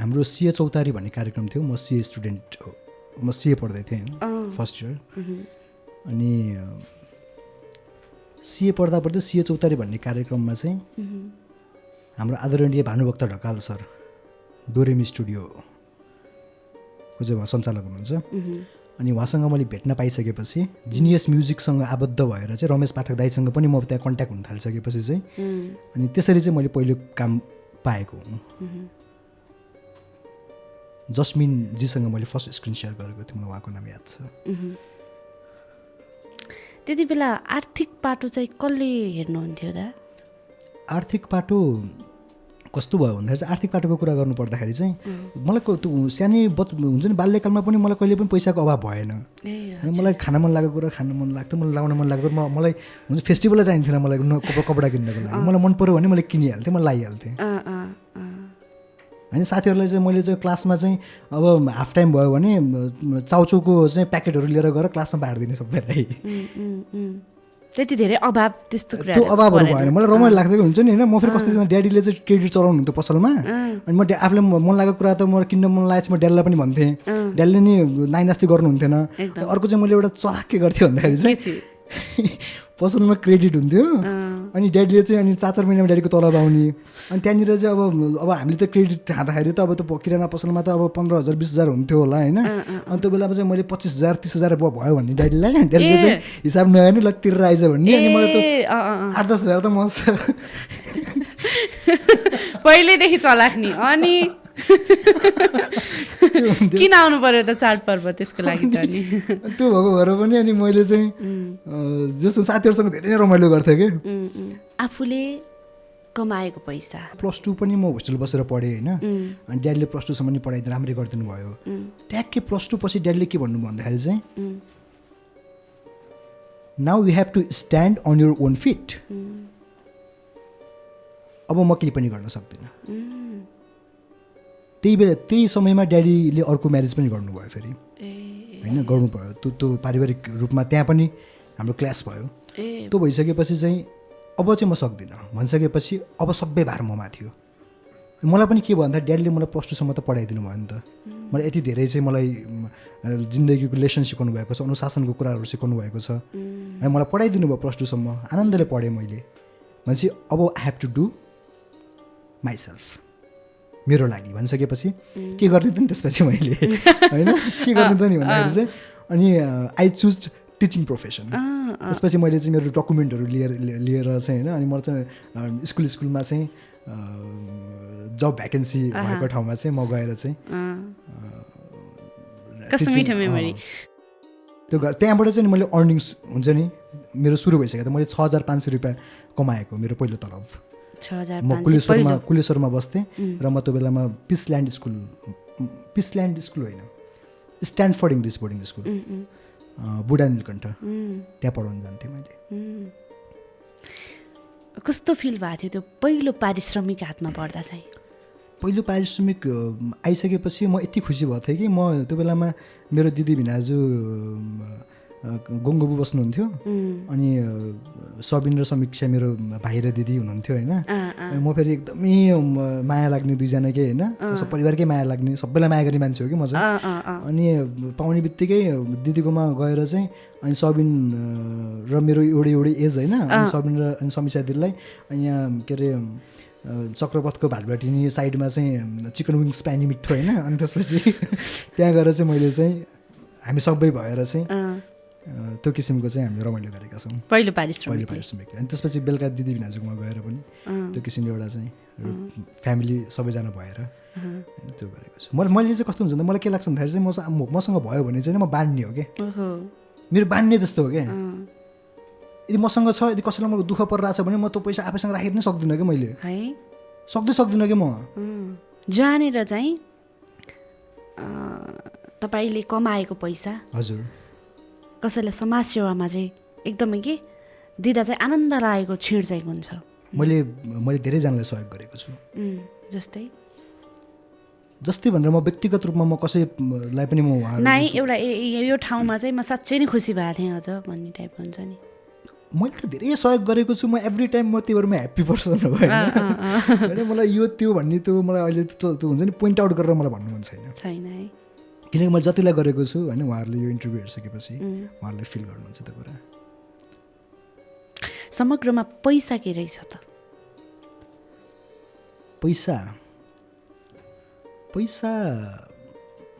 हाम्रो सिए चौतारी भन्ने कार्यक्रम थियो। म सिए स्टुडेन्ट हो, म सिए पढ्दै थिएँ फर्स्ट इयर। अनि सिए पढ्दा पढ्दै सिए चौतारी भन्ने कार्यक्रममा चाहिँ हाम्रो आदरणीय भानुभक्त ढकाल सर डोरेमी स्टुडियोको चाहिँ उहाँ सञ्चालक हुनुहुन्छ। अनि उहाँसँग मैले भेट्न पाइसकेपछि जिनियस म्युजिकसँग आबद्ध भएर चाहिँ रमेश पाठक दाईसँग पनि म त्यहाँ कन्ट्याक्ट हुन थालिसकेपछि चाहिँ अनि त्यसरी चाहिँ मैले पहिलो काम पाएको हुँ। जस्मिनजीसँग मैले फर्स्ट स्क्रिन सेयर गरेको थिएँ, मलाई उहाँको नाम याद छ। त्यति बेला आर्थिक पाटो चाहिँ कसले हेर्नुहुन्थ्यो दा? आर्थिक पाटो कस्तो भयो भन्दाखेरि चाहिँ आर्थिक पाटोको कुरा गर्नु पर्दाखेरि चाहिँ मलाई त्यो सानै हुन्छ नि, बाल्यकालमा पनि मलाई कहिले पनि पैसाको अभाव भएन। मलाई खान मन लागेको कुरा खान मन लाग्थ्यो, मलाई लगाउन मन लाग्थ्यो। मलाई हुन्छ फेस्टिभललाई चाहिन्थेन मलाई कपडा किन्नको लागि। मलाई मन पऱ्यो भने मैले किनिहाल्थेँ, मलाई लगाइहाल्थेँ होइन। साथीहरूलाई चाहिँ मैले चाहिँ क्लासमा चाहिँ अब हाफ टाइम भयो भने चाउचाउको चाहिँ प्याकेटहरू लिएर गएर क्लासमा बाँडिदिने सबैलाई। त्यति धेरै अभाव त्यस्तो कुरा त्यो अभावहरू भएन, मलाई रमाइलो लाग्थ्यो हुन्छ नि होइन। म फेरि कस्तो ड्याडीले चाहिँ क्रेडिट चलाउनु हुन्थ्यो पसलमा, अनि म आफूले मन लागेको कुरा त म किन्न मन लागेको म ड्याडीलाई पनि भन्थेँ, ड्याडीले नि नाइनास्ती गर्नुहुन्थेन। अर्को चाहिँ मैले एउटा चलाक के गर्थेँ भन्दाखेरि चाहिँ पसलमा क्रेडिट हुन्थ्यो अनि ड्याडीले चाहिँ अनि 4-4 महिनामा ड्याडीको तलब आउने। अनि त्यहाँनिर चाहिँ अब हामीले त क्रेडिट खाँदाखेरि त अब त्यो किराना पसलमा त अब 15,000 20,000 हुन्थ्यो होला होइन। अनि त्यो बेलामा चाहिँ मैले 25,000 30,000 भयो भने ड्याडीलाई, ड्याडीले चाहिँ हिसाब नहेर्ने ल तिरेर आइज भन्ने। अनि मलाई त 8-10 हजार त म पहिल्यैदेखि चलाक नि। अनि किन आउनु पर्यो त चाडपर्व त्यसको लागि त? अनि त्यो भएको भएर पनि अनि मैले चाहिँ जस्तो साथीहरूसँग धेरै नै रमाइलो गर्थेँ कि। आफूले कमाएको पैसा +2 पनि म होस्टेल बसेर पढेँ होइन। अनि ड्याडीले +2 सम्म पनि पढाइ राम्रै गरिदिनु भयो। ट्याक्कै +2 पछि ड्याडीले के भन्नु भन्दाखेरि चाहिँ now you have to stand on your own feet. अब म केही पनि गर्न सक्दिनँ। त्यही समयमा ड्याडीले अर्को म्यारेज पनि गर्नुभयो फेरि होइन, गर्नुभयो। त्यो पारिवारिक रूपमा त्यहाँ पनि हाम्रो क्लास भयो। त्यो भइसकेपछि चाहिँ अब चाहिँ म सक्दिनँ भनिसकेपछि अब सबै भार ममा थियो। मलाई पनि के भन्दा ड्याडीले मलाई +2 सम्म त पढाइदिनु भयो नि त। मलाई यति धेरै चाहिँ मलाई जिन्दगीको लेसन सिकाउनु भएको छ, अनुशासनको कुराहरू सिकाउनु भएको छ अनि मलाई पढाइदिनु भयो प्लस 2 सम्म, आनन्दले पढेँ मैले। भनेपछि अब I have to do myself, मेरो लागि भनिसकेपछि के गर्ने त नि त्यसपछि मैले होइन के गर्ने त नि भन्दाखेरि चाहिँ अनि आई चुज टिचिङ प्रोफेसन। त्यसपछि मैले चाहिँ मेरो डकुमेन्टहरू लिएर चाहिँ होइन अनि म चाहिँ स्कुलमा चाहिँ जब भ्याकेन्सी भएको ठाउँमा चाहिँ म गएर चाहिँ त्यो त्यहाँबाट चाहिँ मैले अर्निङ्स हुन्छ नि मेरो सुरु भइसक्यो त। मैले 6,500 रुपियाँ कमाएको मेरो पहिलो तलब। म कुलेश्वरमा बस्थेँ र म त्यो बेलामा पिसल्यान्ड स्कुल होइन, स्ट्यान्डफोर्ड इङ्ग्लिस बोर्डिङ स्कुल बुढा नीलकण्ठ, त्यहाँ पढाउनु जान्थेँ मैले। कस्तो फिल भएको थियो त्यो पहिलो पारिश्रमिक हातमा पर्दा चाहिँ? पहिलो पारिश्रमिक आइसकेपछि म यति खुसी भएको थिएँ कि म त्यो बेलामा मेरो दिदी भिनाजु गङ्गबु बस्नुहुन्थ्यो अनि सबिन र समीक्षा मेरो भाइ र दिदी हुनुहुन्थ्यो होइन। म फेरि एकदमै माया लाग्ने दुईजनाकै होइन, परिवारकै माया लाग्ने, सबैलाई माया गर्ने मान्छे हो कि म चाहिँ। अनि पाउने बित्तिकै दिदीकोमा गएर चाहिँ अनि सबिन र मेरो एउटै एज होइन, अनि सबिन र अनि समीक्षा दिदीलाई अनि यहाँ के अरे चक्रपथको भाटबाटी साइडमा चाहिँ चिकन विङ्स पानी मिठो होइन। अनि त्यसपछि त्यहाँ गएर चाहिँ मैले चाहिँ हामी सबै भएर चाहिँ त्यो किसिमको चाहिँ हामीले रमाइलो गरेका छौँ पहिलो पारिश्रमिक। अनि त्यसपछि बेलुका दिदी भिनाजुकोमा गएर पनि त्यो किसिमले एउटा चाहिँ फ्यामिली सबैजना भएर त्यो गरेको छु। मैले चाहिँ कस्तो हुन्छ भने मलाई के लाग्छ भन्दाखेरि चाहिँ मसँग भयो भने चाहिँ म बाँड्ने हो क्या, मेरो बाँड्ने जस्तो हो क्या। यदि मसँग छ, यदि कसैलाई मलाई दुःख परिरहेको छ भने म त्यो पैसा आफैसँग राखेर नै सक्दिनँ क्या, मैले सक्दिनँ क्या म। जानेर चाहिँ तपाईँले कमाएको पैसा हजुर कसैलाई समाजसेवामा चाहिँ एकदमै के दिँदा चाहिँ आनन्द लागेको छिड चाहिँ हुन्छ। मैले धेरैजनालाई सहयोग गरेको छु। जस्तै भनेर म व्यक्तिगत रूपमा म कसैलाई पनि म एउटा यो ठाउँमा चाहिँ म साँच्चै नै खुसी भएको थिएँ अझ भन्ने टाइप हुन्छ नि। मैले त धेरै सहयोग गरेको छु, म एभ्री टाइम म त्यही भएर म ह्याप्पी पर्सन हो होइन। मलाई यो त्यो भन्ने त्यो मलाई अहिले त्यो हुन्छ नि पोइन्ट आउट गरेर मलाई भन्नु मन छैन है, किनकि मैले जतिलाई गरेको छु होइन उहाँहरूले यो इन्टरभ्यू हेरिसकेपछि उहाँहरूले फिल गर्नुहुन्छ त्यो कुरा। समग्रमा पैसा के रहेछ त? पैसा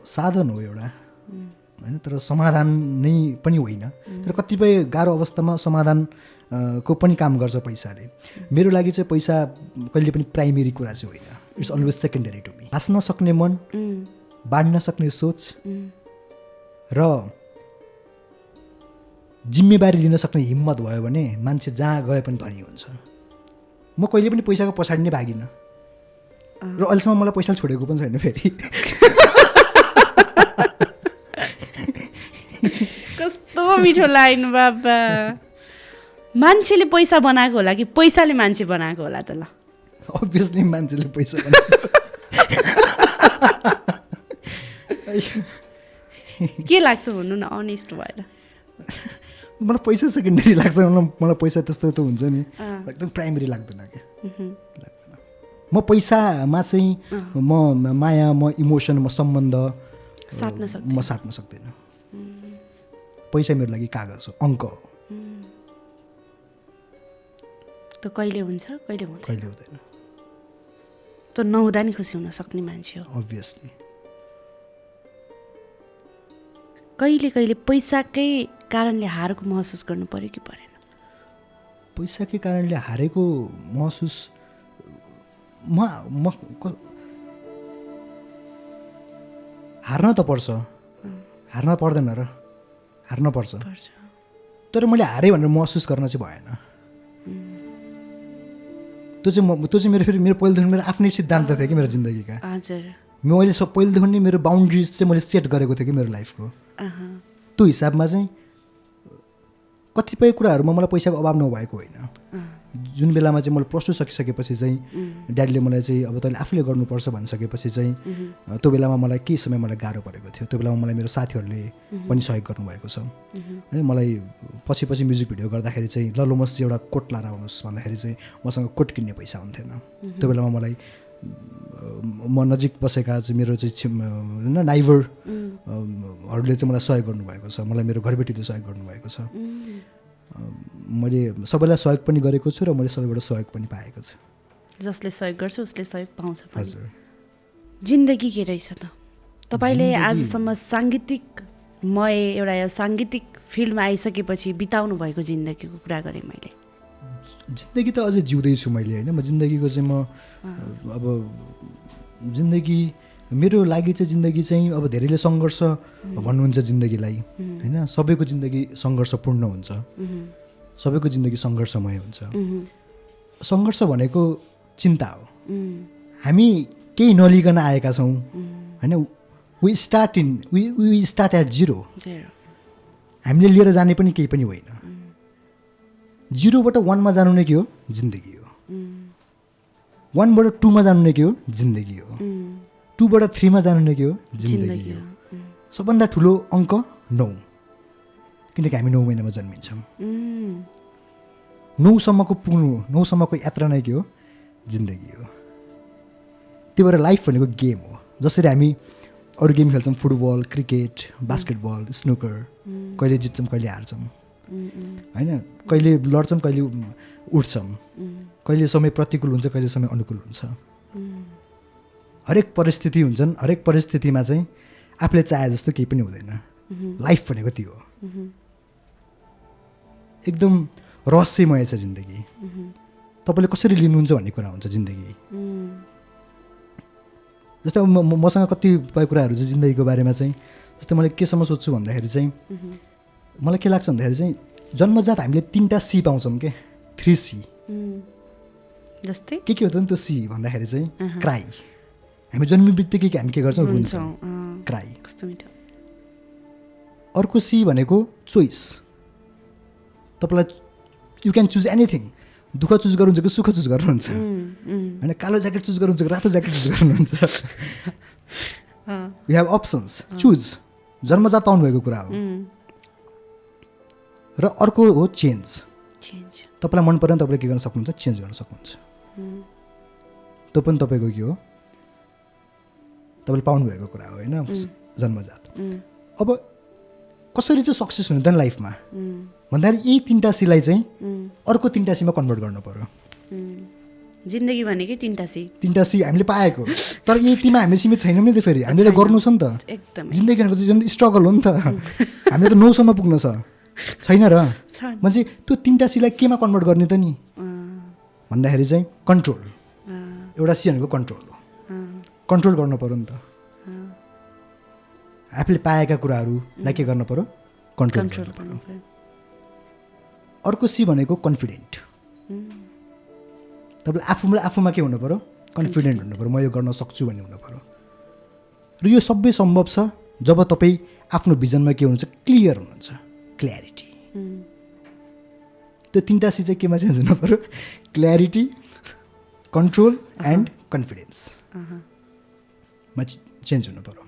साधन हो एउटा होइन, तर समाधान नै पनि होइन। तर कतिपय गाह्रो अवस्थामा समाधान को पनि काम गर्छ पैसाले। मेरो लागि चाहिँ पैसा कहिले पनि प्राइमेरी कुरा चाहिँ होइन, it's always secondary to me. हाँस्न सक्ने मन, बाँड्न सक्ने सोच र जिम्मेवारी लिन सक्ने हिम्मत भयो भने मान्छे जहाँ गए पनि धनी हुन्छ। म कहिले पनि पैसाको पछाडि नै भागिनँ र अहिलेसम्म मलाई पैसाले छोडेको पनि छैन फेरि। कस्तो मिठो लाइन बाबा। मान्छेले पैसा बनाएको होला कि पैसाले मान्छे बनाएको होला त? ल अभियसली मान्छेले पैसा बनाएको। के लाग्छ भन्नु न, अनेस्ट भएर। मलाई पैसा सेकेन्डरी लाग्छ, मलाई पैसा त्यस्तो त हुन्छ नि, एकदम प्राइमेरी लाग्दैन क्या, लाग्दैन। म पैसामा चाहिँ म माया, म इमोसन, म सम्बन्ध म साट्न सक्दिनँ। पैसा मेरो लागि कागज हो, अङ्क हो। त्यो कहिले हुन्छ कहिले हुँदैन। त्यो नहुँदा नि खुसी हुन सक्ने मान्छे हो अभियसली। कहिले पैसाकै कारणले हारेको महसुस गर्नु पर्यो कि परेन? पैसाकै कारणले हारेको महसुस हार्न त पर्छ, हार्न पर्दैन र हार्न पर्छ, तर मैले हारेँ भनेर महसुस गर्न चाहिँ भएन। त्यो चाहिँ मेरो पहिलेदेखि मेरो आफ्नै सिद्धान्त थियो कि मेरो जिन्दगीका। मैले पहिलेदेखि नै मेरो बााउन्ड्रिज चाहिँ मैले सेट गरेको थिएँ कि मेरो लाइफको। त्यो हिसाबमा चाहिँ कतिपय कुराहरूमा मलाई पैसाको अभाव नभएको होइन। जुन बेलामा चाहिँ मैले प्लस 2 सकिसकेपछि चाहिँ ड्याडीले मलाई चाहिँ अब तैँले आफूले गर्नुपर्छ भनिसकेपछि चाहिँ त्यो बेलामा मलाई केही समय मलाई गाह्रो परेको थियो। त्यो बेलामा मलाई मेरो साथीहरूले पनि सहयोग गर्नुभएको छ है। मलाई पछि म्युजिक भिडियो गर्दाखेरि चाहिँ ललोमस एउटा कोट लाएर आउनुहोस् भन्दाखेरि चाहिँ मसँग कोट किन्ने पैसा हुन्थेन। त्यो बेलामा मलाई म नजिक बसेका चाहिँ मेरो चाहिँ होइन नाइभरहरूले चाहिँ मलाई सहयोग गर्नुभएको छ, मलाई मेरो घरबेटीले सहयोग गर्नुभएको छ। मैले सबैलाई सहयोग पनि गरेको छु र मैले सबैबाट सहयोग पनि पाएको छु। जसले सहयोग गर्छ उसले सहयोग पाउँछ। हजुर। जिन्दगी के रहेछ त? तपाईँले आजसम्म साङ्गीतिकमय एउटा साङ्गीतिक फिल्डमा आइसकेपछि बिताउनु भएको जिन्दगीको कुरा गरेँ मैले। जिन्दगी त अझै जिउँदैछु मैले होइन। म जिन्दगीको चाहिँ म अब जिन्दगी मेरो लागि चाहिँ जिन्दगी चाहिँ अब धेरैले सङ्घर्ष भन्नुहुन्छ जिन्दगीलाई होइन। सबैको जिन्दगी सङ्घर्षपूर्ण हुन्छ, सबैको जिन्दगी सङ्घर्षमय हुन्छ। सङ्घर्ष भनेको चिन्ता हो। हामी केही नलिकन आएका छौँ होइन। We start at zero. हामीले लिएर जाने पनि केही पनि होइन। जिरोबाट 1 मा जानु नै के हो? जिन्दगी हो। 1 बाट 2 मा जानु नै के हो? जिन्दगी हो। 2 बाट 3 मा जानु नै के हो? जिन्दगी हो। सबभन्दा ठुलो अङ्क 9, किनकि हामी 9 महिनामा जन्मिन्छौँ। 9 सम्मको पुग्नु, 9 सम्मको यात्रा नै के हो? जिन्दगी हो। त्यही भएर लाइफ भनेको गेम हो। जसरी हामी अरू गेम खेल्छौँ, फुटबल, क्रिकेट, बास्केटबल, स्नुकर, कहिले जित्छौँ कहिले हार्छौँ होइन। कहिले लड्छौँ कहिले उठ्छौँ, कहिले समय प्रतिकूल हुन्छ कहिले समय अनुकूल हुन्छ। हरेक परिस्थिति हुन्छन्, हरेक परिस्थितिमा चाहिँ आफूले चाहे जस्तो केही पनि हुँदैन। लाइफ भनेको त्यो हो। एकदम रहस्यमय छ जिन्दगी। तपाईँले कसरी लिनुहुन्छ भन्ने कुरा हुन्छ जिन्दगी। जस्तै अब मसँग कतिपय कुराहरू चाहिँ जिन्दगीको बारेमा चाहिँ, जस्तै मैले केसम्म सोध्छु भन्दाखेरि चाहिँ मलाई के लाग्छ भन्दाखेरि चाहिँ जन्मजात हामीले 3टा सी पाउँछौँ के, 3C। जस्तै के हो त नि त्यो सी भन्दाखेरि चाहिँ क्राई। हामी जन्मी बित्तिकै हामी के गर्छौँ? रुन्छौँ, क्राई। अर्को सी भनेको चोइस। तपाईँलाई यु क्यान चुज एनिथिङ। दुःख चुज गर्नुहुन्छ कि सुख चुज गर्नुहुन्छ होइन। कालो ज्याकेट चुज गर्नुहुन्छ कि रातो ज्याकेट चुज गर्नुहुन्छ। You have options, choose. जन्मजात पाउनुभएको कुरा हो। र अर्को हो चेन्ज। तपाईँलाई मन परेन तपाईँले के गर्न सक्नुहुन्छ? चेन्ज गर्न सक्नुहुन्छ। त्यो पनि तपाईँको के हो? तपाईँले पाउनुभएको कुरा हो होइन, जन्मजात। अब कसरी चाहिँ सक्सेस हुने त लाइफमा भन्दाखेरि यही 3टा सीलाई चाहिँ अर्को 3टा सीमा कन्भर्ट गर्नु पर्यो। जिन्दगी भनेकै 3टा सी। 3टा सी हामीले पाएको, तर यतिमा हामीले सीमित छैनौँ नि त। फेरि हामीले त गर्नु छ नि त। जिन्दगी भनेको त स्ट्रगल हो नि त। हामीले त 9 सम्म पुग्न छैन र। मान्छे त्यो 3टा सीलाई केमा कन्भर्ट गर्ने त नि भन्दाखेरि चाहिँ कन्ट्रोल। एउटा सी भनेको कन्ट्रोल हो। कन्ट्रोल गर्नु पर्यो नि त। आफूले पाएका कुराहरूलाई के गर्नु पर्यो? कन्ट्रोल गर्नु पर्यो। अर्को सी भनेको कन्फिडेन्ट। तपाईँले आफूमा के हुनु पर्यो? कन्फिडेन्ट हुनु पर्यो। म यो गर्न सक्छु भन्ने हुनु पर्यो। र यो सबै सम्भव छ जब तपाईँ आफ्नो भिजनमा के हुनुहुन्छ? क्लियर हुनुहुन्छ, क्ल्यारिटी। त्यो 3टा सी चाहिँ केमा चेन्ज हुनु पर्यो? क्ल्यारिटी, कन्ट्रोल एन्ड कन्फिडेन्स मा चेन्ज हुनु पर्यो।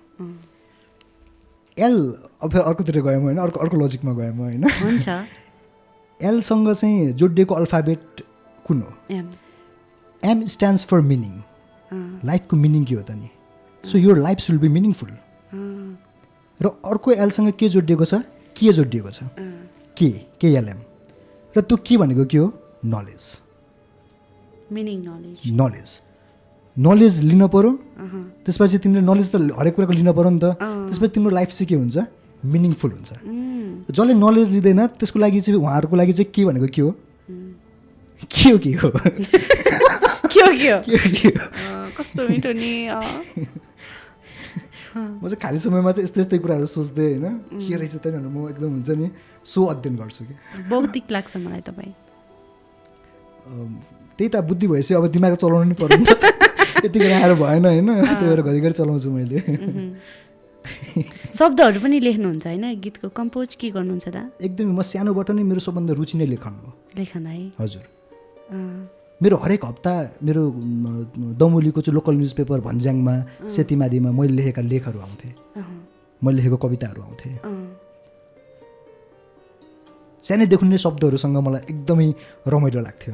एल अब अर्कोतिर गएँ म होइन, अर्को लजिकमा गएँ म होइन। एलसँग चाहिँ जोडिएको अल्फाबेट कुन हो? M stands for meaning. लाइफको मिनिङ के हो त नि? So your life should be meaningful. र अर्को एलसँग के जोडिएको छ? के जोडिएको छ? केएलएम। र त्यो के भनेको के हो? नलेज। नलेज लिनु पऱ्यो। त्यसपछि तिमीले नलेज त हरेक कुराको लिनु पऱ्यो नि त। त्यसपछि तिम्रो लाइफ चाहिँ के हुन्छ? मिनिङफुल हुन्छ। जसले नलेज लिँदैन त्यसको लागि चाहिँ उहाँहरूको लागि चाहिँ के भनेको के हो? कस्तो मिठो नि। म चाहिँ खाली समयमा चाहिँ यस्तै कुराहरू सोच्दै होइन, के रहेछ त भनेर म एकदम हुन्छ नि सो अध्ययन गर्छु कि। बौद्धिक लाग्छ मलाई तपाईँ। त्यही त बुद्धि भएपछि अब दिमाग चलाउनु नि पर्यो नि त। यतिखेर आएर भएन होइन। त्यही भएर घरिघरि चलाउँछु मैले। शब्दहरू पनि लेख्नुहुन्छ होइन? गीतको कम्पोज के गर्नुहुन्छ त? एकदमै म सानोबाट नै मेरो सबभन्दा रुचि नै लेखन हो। लेखन है? हजुर। मेरो हरेक हप्ता मेरो दमोलीको चाहिँ लोकल न्युज पेपर भन्ज्याङमा, सेतीमादीमा मैले लेखेका लेखहरू आउँथे, मैले लेखेको कविताहरू आउँथे। सानैदेखि नै शब्दहरूसँग मलाई एकदमै रमाइलो लाग्थ्यो।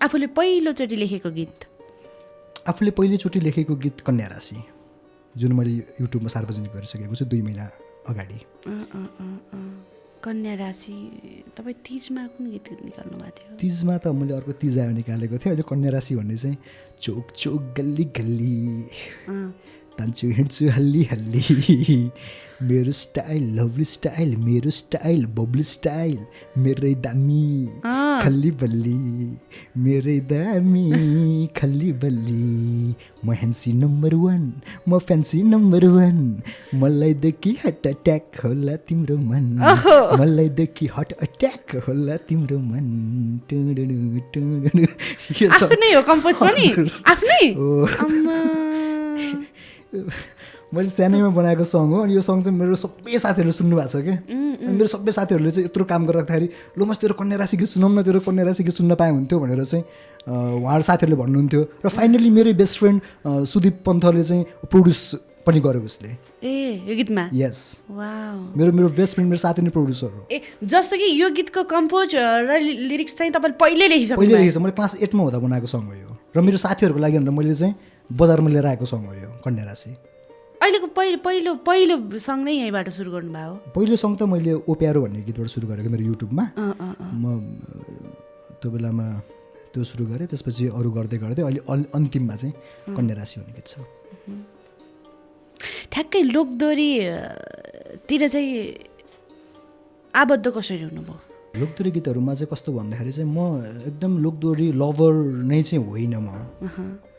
आफूले पहिलोचोटि लेखेको गीत? आफूले पहिलोचोटि लेखेको गीत कन्या राशि जुन मैले युट्युबमा सार्वजनिक गरिसकेको छु 2 महिना अगाडि। कन्या राशि तपाईँ तिजमा कुन गीत निकाल्नु भएको थियो? तिजमा त मैले अर्को तिज आयो निकालेको थिएँ। अहिले कन्या राशि भन्ने चाहिँ चोक चोक गल्ली गल्ली तान्छु हिँड्छु हल्ली हल्ली मेरो स्टाइल लभली स्टाइल मेरो स्टाइल बब्ली स्टाइल मेरै दामी खल्ली बल्ली मेरै दामी खल्ली बल्ली म ह्यान्सी नम्बर 1 म फ्यान्सी नम्बर 1 मलाई देखि हार्ट अट्याक होला तिम्रो मन मलाई देखि हार्ट अट्याक होला तिम्रो मन आफ्नै हो कम्पोज पनि आफ्नै मैले सानैमा बनाएको सङ हो अनि यो सङ चाहिँ मेरो सबै साथीहरूले सुन्नु भएको छ क्या। अनि मेरो सबै साथीहरूले चाहिँ यत्रो काम गरिराख्दाखेरि लो म तेरो कन्या राशि गीत सुनाउँ न तेरो कन्या राशि गीत सुन्न पाए हुन्थ्यो भनेर चाहिँ उहाँहरू साथीहरूले भन्नुहुन्थ्यो र फाइनली मेरै बेस्ट फ्रेन्ड सुदीप पन्थले चाहिँ प्रोड्युस पनि गरेको उसले यो गीतमा। यस वाउ मेरो बेस्ट फ्रेन्ड मेरो साथी नै प्रोड्युसर हो। जस्तो कि यो गीतको कम्पोज र लिरिक्स चाहिँ तपाईँले पहिले लेखिसक्नु पहिले लेखेको मैले क्लास 8मा हुँदा बनाएको सङ हो यो र मेरो साथीहरूको लागि भनेर मैले चाहिँ बजारमा लिएर आएको सङ हो यो कन्या राशि। अहिलेको पहिलो सङ नै यहीँबाट सुरु गर्नुभयो? पहिलो सङ त मैले ओ प्यारो भन्ने गीतबाट सुरु गरेको मेरो युट्युबमा। म त्यो बेलामा त्यो सुरु गरेँ त्यसपछि अरू गर्दै गर्दै अहिले अन्तिममा चाहिँ कन्या राशि भन्ने गीत छ। ठ्याक्कै लोकदोरीतिर चाहिँ आबद्ध कसरी हुनुभयो? लोकदोरी गीतहरूमा चाहिँ कस्तो भन्दाखेरि चाहिँ म एकदम लोकदोरी लभर नै चाहिँ होइन म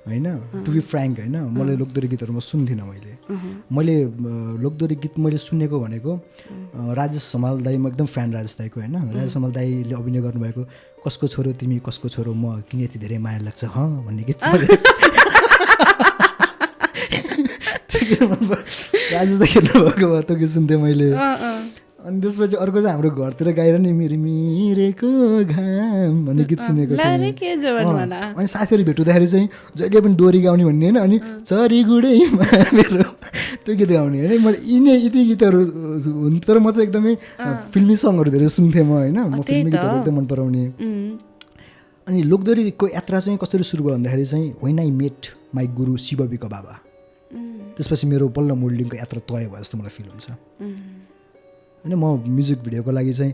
होइन टु बी फ्र्याङ्क होइन। मलाई लोकदोरी गीतहरू म सुन्थिनँ मैले लोकदोरी गीत मैले सुनेको भनेको राजेश हमाल दाई म एकदम फ्यान राजेश दाईको होइन। राजेश हमाल दाईले अभिनय गर्नुभएको कसको छोरो तिमी कसको छोरो म किन यति धेरै माया लाग्छ भन्ने गीत चाहिँ राजेश दाई खेल्नुभएको भए त्यो गीत सुन्थेँ मैले। अनि त्यसपछि अर्को चाहिँ हाम्रो घरतिर गाएर नि मेरो मिरेको घाम भन्ने गीत सुनेको थिएँ। अनि साथीहरू भेट्दाखेरि चाहिँ जहिले पनि दोहोरी गाउने भन्ने होइन अनि चरी गुडैमा मेरो त्यो गीत गाउने होइन। मैले यति गीतहरू हुन् तर म चाहिँ एकदमै फिल्मी सङहरू धेरै सुन्थेँ म होइन। म फिल्मी गीतहरू एकदम मन पराउने। अनि लोकदोरीको यात्रा चाहिँ कसरी सुरु भयो भन्दाखेरि चाहिँ वेन आई मेट माई गुरु शिवबीको बाबा त्यसपछि मेरो बल्ल मोडलिङको यात्रा तय भयो जस्तो मलाई फिल हुन्छ। होइन म म्युजिक भिडियोको लागि चाहिँ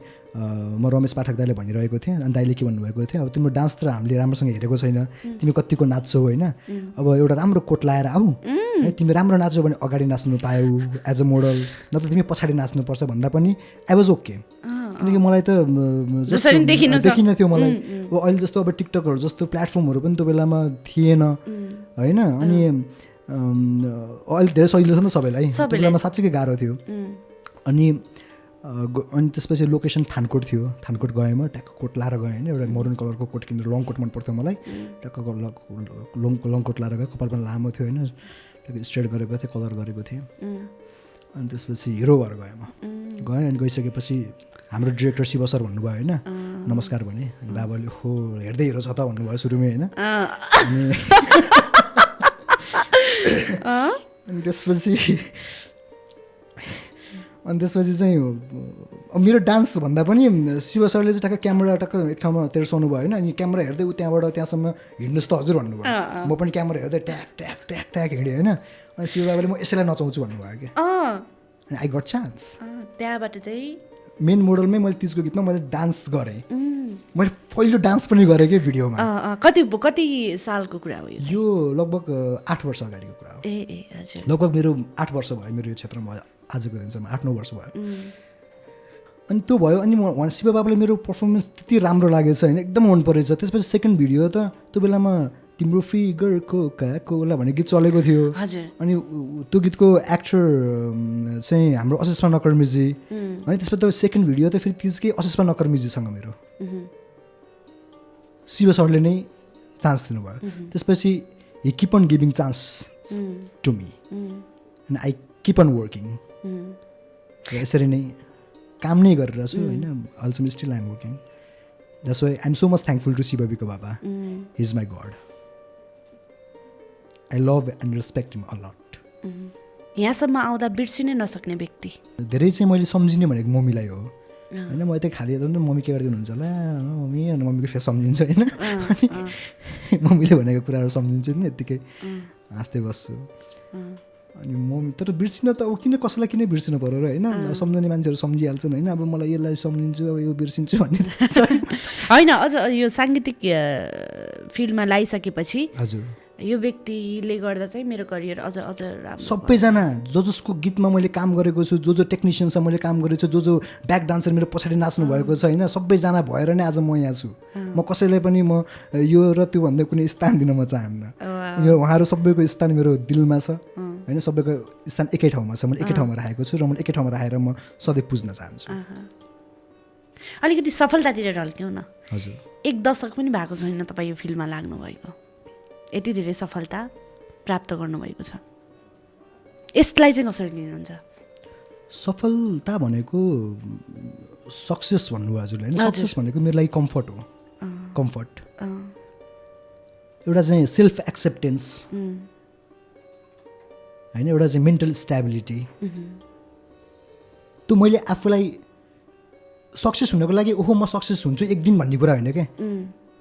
म रमेश पाठक दाईले भनिरहेको थिएँ अनि दाईले के भन्नुभएको थियो अब तिम्रो डान्स त हामीले राम्रोसँग हेरेको छैन तिमी कतिको नाच्छौ होइन अब एउटा राम्रो कोट लाएर आऊ तिमी राम्रो नाच्छौ भने अगाडि नाच्नु पायौ एज अ मोडल नत्र तिमी पछाडि नाच्नुपर्छ भन्दा पनि आई वाज ओके किनकि मलाई त देखिन थियो मलाई अब अहिले जस्तो अब टिकटकहरू जस्तो प्लेटफर्महरू पनि त्यो बेलामा थिएन होइन। अनि अहिले धेरै सजिलो छ नि त सबैलाई त्यो बेलामा साँच्चै गाह्रो थियो। अनि त्यसपछि लोकेसन थानकोट थियो थानकोट गएँ म ट्याक्क कोट लाएर गएँ होइन एउटा मरुन कलरको कोट किनेर लङ कोट मन पर्थ्यो मलाई ट्याक्क लङ कोट लाएर गएँ कपाल पनि लामो थियो होइन ट्याक्क स्ट्रेट गरेको थिएँ कलर गरेको थिएँ। अनि त्यसपछि हिरो भएर गएँ म गएँ अनि गइसकेपछि हाम्रो डिरेक्टर शिव सर भन्नुभयो होइन नमस्कार भने अनि बाबाले हो हेर्दै हिरो छ त भन्नुभयो सुरुमै होइन। अनि त्यसपछि चाहिँ मेरो डान्स भन्दा पनि शिव सरले चाहिँ टक्क क्यामेरा टक्क एक ठाउँमा तेर्साउनु भयो होइन अनि क्यामेरा हेर्दै त्यहाँबाट त्यहाँसम्म हिँड्नुहोस् त हजुर भन्नुभयो। म पनि क्यामेरा हेर्दै ट्याक ट्याक ट्याक ट्याक हिँडेँ होइन अनि शिव बाबाले म यसैलाई नचाउँछु भन्नुभयो क्या अनि आई गट चान्स। त्यहाँबाट चाहिँ मेन मोडलमै मैले तिजको गीतमा मैले डान्स गरेँ मैले पहिलो डान्स पनि गरेँ कि भिडियोमा। कति सालको कुरा हो यो लगभग 8 वर्ष अगाडिको कुरा हो। हजुर लगभग मेरो 8 वर्ष भयो मेरो यो क्षेत्रमा आजको दिनसम्म 8-9 वर्ष भयो। अनि त्यो भयो अनि म शिव बाबाले मेरो पर्फर्मेन्स त्यति राम्रो लागेछ होइन एकदम मन परेछ। त्यसपछि सेकेन्ड भिडियो त त्यो बेलामा तिम्रो फिगरको काकोला भन्ने गीत चलेको थियो अनि त्यो गीतको एक्टर चाहिँ हाम्रो असिस्मा नकर्मीजी अनि त्यसपछि त सेकेन्ड भिडियो त फेरि तिजकै असिस्मा नकर्मीजीसँग मेरो शिव सरले नै चान्स दिनुभयो। त्यसपछि he keep on giving chance to me and I keep on working यसरी नै काम नै गरेर छु होइन also still I'm working that's why I am so much thankful to शिवबीको बाबा he is my god I love and respect him a lot. यहाँसम्म आउँदा बिर्सिनै नसक्ने व्यक्ति धेरै चाहिँ मैले सम्झिने भनेको मम्मीलाई हो होइन म यतै खाली यता मम्मी के गरिदिनुहुन्छ होला मम्मी अनि मम्मीको फेस सम्झिन्छु होइन अनि मम्मीले भनेको कुराहरू सम्झिन्छु नि यत्तिकै हाँस्दै बस्छु अनि मम्मी तर बिर्सिन त अब किन कसैलाई किन बिर्सिनु पऱ्यो र होइन अब सम्झाउने मान्छेहरू सम्झिहाल्छन् होइन अब मलाई यसलाई सम्झिन्छु अब यो बिर्सिन्छु भन्ने होइन अझ यो साङ्गीतिक फिल्डमा लगाइसकेपछि हजुर यो व्यक्तिले गर्दा चाहिँ मेरो करियर अझ राम्रो सबैजना जसको गीतमा मैले काम गरेको छु जो टेक्निसियनसँग मैले काम गरेको छु जो ब्याक डान्सर मेरो पछाडि नाच्नु भएको छ होइन सबैजना भएर नै आज म यहाँ छु म कसैलाई पनि म यो र त्यो भन्दा कुनै स्थान दिन म चाहन्न यो उहाँहरू सबैको स्थान मेरो दिलमा छ होइन सबैको स्थान एकै ठाउँमा छ मैले एकै ठाउँमा राखेको छु र मैले एकै ठाउँमा राखेर म सधैँ पुज्न चाहन्छु अलिकति सफलतातिर ढल्क्यौँ न हजुर 1 दशक पनि भएको छैन तपाईँ यो फिल्डमा लाग्नुभएको यति धेरै सफलता प्राप्त गर्नुभएको छ यसलाई चाहिँ कसरी लिनुहुन्छ सफलता भनेको सक्सेस भन्नुभयो हजुरले होइन सक्सेस भनेको मेरो लागि कम्फर्ट हो कम्फर्ट एउटा चाहिँ सेल्फ एक्सेप्टेन्स होइन एउटा चाहिँ मेन्टल स्टेबिलिटी त्यो मैले आफूलाई सक्सेस हुनको लागि ओहो म सक्सेस हुन्छु एक दिन भन्ने कुरा होइन क्या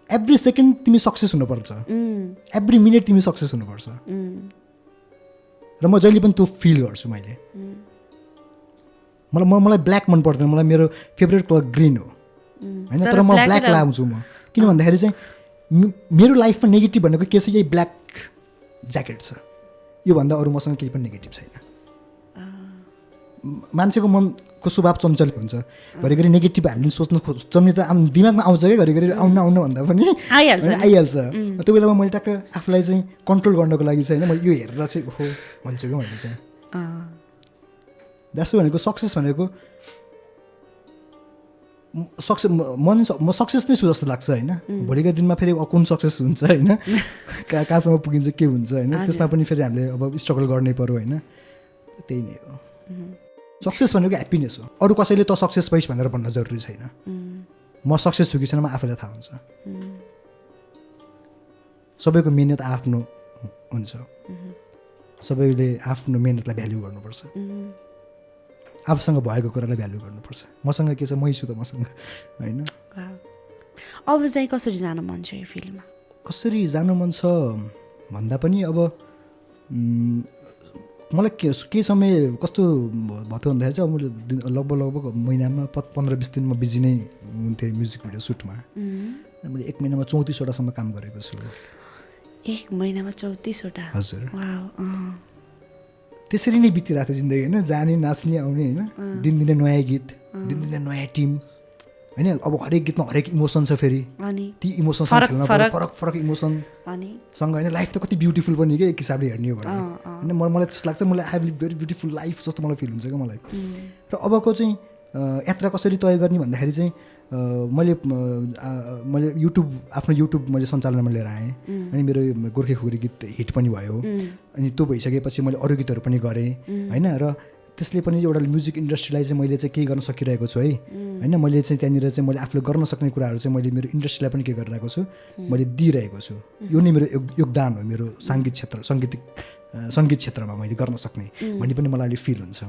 एभ्री सेकेन्ड तिमी सक्सेस हुनुपर्छ एभ्री मिनट तिमी सक्सेस हुनुपर्छ र म जहिले पनि त्यो फिल गर्छु मैले मलाई ब्ल्याक मन पर्दैन मलाई मेरो फेभरेट कलर ग्रिन हो होइन तर म ब्ल्याक लाउँछु म किन भन्दाखेरि चाहिँ मेरो लाइफमा नेगेटिभ भनेको के छ यही ब्ल्याक ज्याकेट छ योभन्दा अरू मसँग केही पनि नेगेटिभ छैन मान्छेको मनको स्वभाव चञ्चल हुन्छ घरिघरि नेगेटिभ हामीले सोच्नु खोज्छौँ त दिमागमा आउँछ क्या घरिघरि आउनु भन्दा पनि आइहाल्छ त्यो बेलामा मैले टक्क आफूलाई चाहिँ कन्ट्रोल गर्नको लागि चाहिँ होइन म यो हेरेर चाहिँ ओहो भन्छु क्या मैले चाहिँ द्याट्स भनेको सक्सेस भनेको सक्सेस म सक्सेस नै छु जस्तो लाग्छ होइन भोलिको दिनमा फेरि कुन सक्सेस हुन्छ होइन कहाँसम्म पुगिन्छ के हुन्छ होइन त्यसमा पनि फेरि हामीले अब स्ट्रगल गर्नै पर्यो होइन त्यही नै हो सक्सेस भनेको ह्याप्पिनेस हो अरू कसैले त सक्सेस भइस् भनेर भन्न जरुरी छैन म सक्सेस छु कि छैन म आफैलाई थाहा हुन्छ सबैको मिहिनेत आफ्नो हुन्छ सबैले आफ्नो मिहिनेतलाई भ्याल्यु गर्नुपर्छ आफूसँग भएको कुरालाई भ्याल्यु गर्नुपर्छ मसँग के छ मै छु त मसँग होइन अब चाहिँ कसरी जानु मन छ यो फिल्डमा कसरी जानु मन छ भन्दा पनि अब मलाई के समय कस्तो भयो भन्दाखेरि चाहिँ अब मैले लगभग महिनामा 15-20 दिन म बिजी नै हुन्थेँ म्युजिक भिडियो सुटमा मैले 1 महिनामा 34वटासम्म काम गरेको छु 1 महिनामा 34वटा हजुर त्यसरी नै बितिरहेको थियो जिन्दगी होइन जाने नाच्ने आउने होइन दिनदिनै नयाँ गीत दिनदिनै नयाँ टिम होइन अब हरेक गीतमा हरेक इमोसन छ फेरि ती इमोसनसँग खेल्न फरक इमोसनसँग होइन लाइफ त कति ब्युटिफुल पनि के एक हिसाबले हेर्ने हो भने होइन मलाई त्यस्तो लाग्छ मलाई I live very beautiful life जस्तो मलाई फिल हुन्छ क्या मलाई र अबको चाहिँ यात्रा कसरी तय गर्ने भन्दाखेरि चाहिँ मैले आफ्नो युट्युब मैले सञ्चालनमा लिएर आएँ अनि मेरो गोर्खे खुकुरी गीत हिट पनि भयो अनि त्यो भइसकेपछि मैले अरू गीतहरू पनि गरेँ होइन र त्यसले पनि एउटा म्युजिक इन्डस्ट्रीलाई चाहिँ मैले चाहिँ केही गर्न सकिरहेको छु है होइन मैले चाहिँ त्यहाँनिर चाहिँ मैले आफूले गर्न सक्ने कुराहरू चाहिँ मैले मेरो इन्डस्ट्रीलाई पनि के गरिरहेको छु मैले दिइरहेको छु यो नै मेरो योगदान हो मेरो सङ्गीत क्षेत्रमा मैले गर्न सक्ने भन्ने पनि मलाई अहिले फिल हुन्छ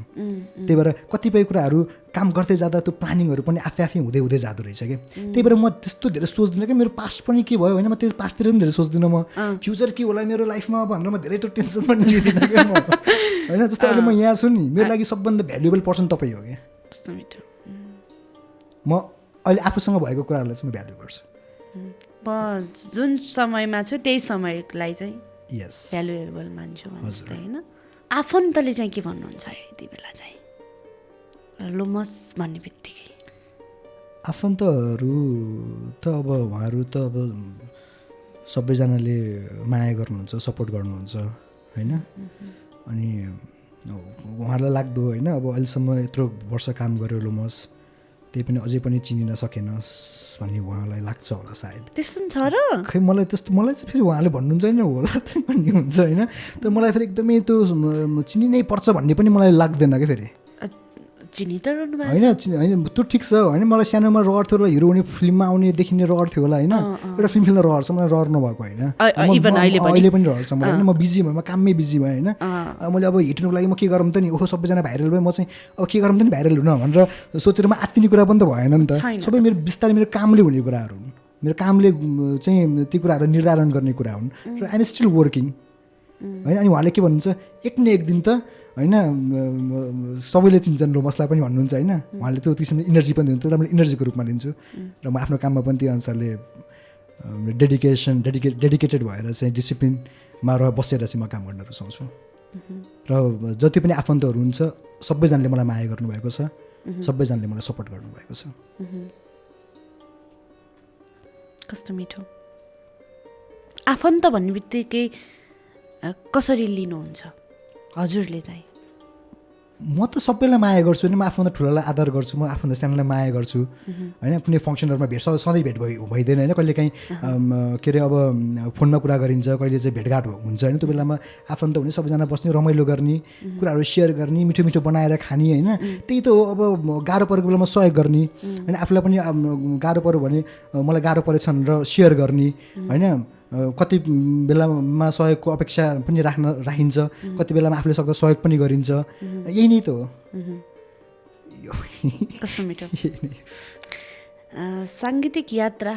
त्यही भएर कतिपय कुराहरू काम गर्दै जाँदा त्यो प्लानिङहरू पनि आफै हुँदै जाँदो रहेछ क्या त्यही भएर म त्यस्तो धेरै सोच्दिनँ क्या मेरो पास्ट पनि के भयो होइन म त्यो पास्टतिर पनि धेरै सोच्दिनँ म फ्युचर के होला मेरो लाइफमा भनेर म धेरै त्यो टेन्सन पनि लिँदिनँ क्या म होइन जस्तो अहिले म यहाँ छु नि मेरो लागि सबभन्दा भ्यालुएबल पर्सन तपाईँ हो क्या म अहिले आफूसँग भएको कुराहरूलाई चाहिँ म भ्यालु गर्छु म जुन समयमा छु त्यही समयलाई चाहिँ यस भ्यालुएबल मान्छु भन्नुहोस् होइन आफन्तले चाहिँ के भन्नुहुन्छ यति बेला चाहिँ लोमस भन्ने बित्तिकै आफन्तहरू त अब उहाँहरू त अब सबैजनाले माया गर्नुहुन्छ सपोर्ट गर्नुहुन्छ होइन अनि उहाँहरूलाई लाग्दो होइन अब अहिलेसम्म यत्रो वर्ष काम गर्यो लोमस त्यही पनि अझै पनि चिनिन सकेन भन्ने उहाँलाई लाग्छ होला सायद त्यस्तो छ र खै मलाई चाहिँ फेरि उहाँले भन्नुहुन्छ नि होला भन्ने हुन्छ होइन तर मलाई फेरि एकदमै त्यो चिनिनै पर्छ भन्ने पनि मलाई लाग्दैन क्या फेरि चिनी त रहनु भएको होइन त्यो ठिक छ होइन मलाई सानोमा रहर थियो होला हिरो हुने फिल्ममा आउने देखिने रहर थियो होला होइन एउटा फिल्म खेल्न रहर छ मलाई रहर नभएको होइन अहिले पनि रहर छ मलाई होइन म बिजी भएँ म काममै बिजी भएँ होइन मैले अब हिट्नुको लागि म के गरौँ त नि ओहो सबैजना भाइरल भएँ म चाहिँ अब के गरौँ त नि भाइरल हुन भनेर सोचेर म आत्तिने कुरा पनि त भएन नि त सबै मेरो बिस्तारै मेरो कामले हुने कुराहरू हुन् मेरो कामले चाहिँ ती कुराहरू निर्धारण गर्ने कुरा हुन् र आइएम स्टिल वर्किङ होइन अनि उहाँले के भन्नुहुन्छ एक न एक दिन त होइन सबैले चिन्छन् रोमसलाई पनि भन्नुहुन्छ होइन उहाँले त्यो किसिमले इनर्जी पनि दिनुहुन्छ तर मैले इनर्जीको रूपमा लिन्छु र म आफ्नो काममा पनि त्यो अनुसारले डेडिकेटेड भएर चाहिँ डिसिप्लिनमा बसेर चाहिँ म काम गर्न रुचाउँछु र जति पनि आफन्तहरू हुन्छ सबैजनाले मलाई माया गर्नुभएको छ सबैजनाले मलाई सपोर्ट गर्नुभएको छ कस्तो मिठो आफन्त भन्ने बित्तिकै कसरी लिनुहुन्छ हजुरले चाहिँ म त सबैलाई माया गर्छु नि म आफूभन्दा ठुलोलाई आदर गर्छु म आफूभन्दा सानोलाई माया गर्छु होइन कुनै फङ्सनहरूमा भेट सधैँ भेट भइँदैन होइन कहिले काहीँ के अरे अब फोनमा कुरा गरिन्छ कहिले चाहिँ भेटघाट हुन्छ होइन त्यो बेलामा आफन्त हुने सबैजना बस्ने रमाइलो गर्ने कुराहरू सेयर गर्ने मिठो मिठो बनाएर खाने होइन त्यही त हो अब गाह्रो परेको बेलामा सहयोग गर्ने होइन आफूलाई पनि गाह्रो पऱ्यो भने मलाई गाह्रो परेछन् र सेयर गर्ने होइन कति बेलामा सहयोगको अपेक्षा पनि राखिन्छ कति बेलामा आफूले सक्दा सहयोग पनि गरिन्छ यही नै त हो कस्तो मिठो साङ्गीतिक यात्रा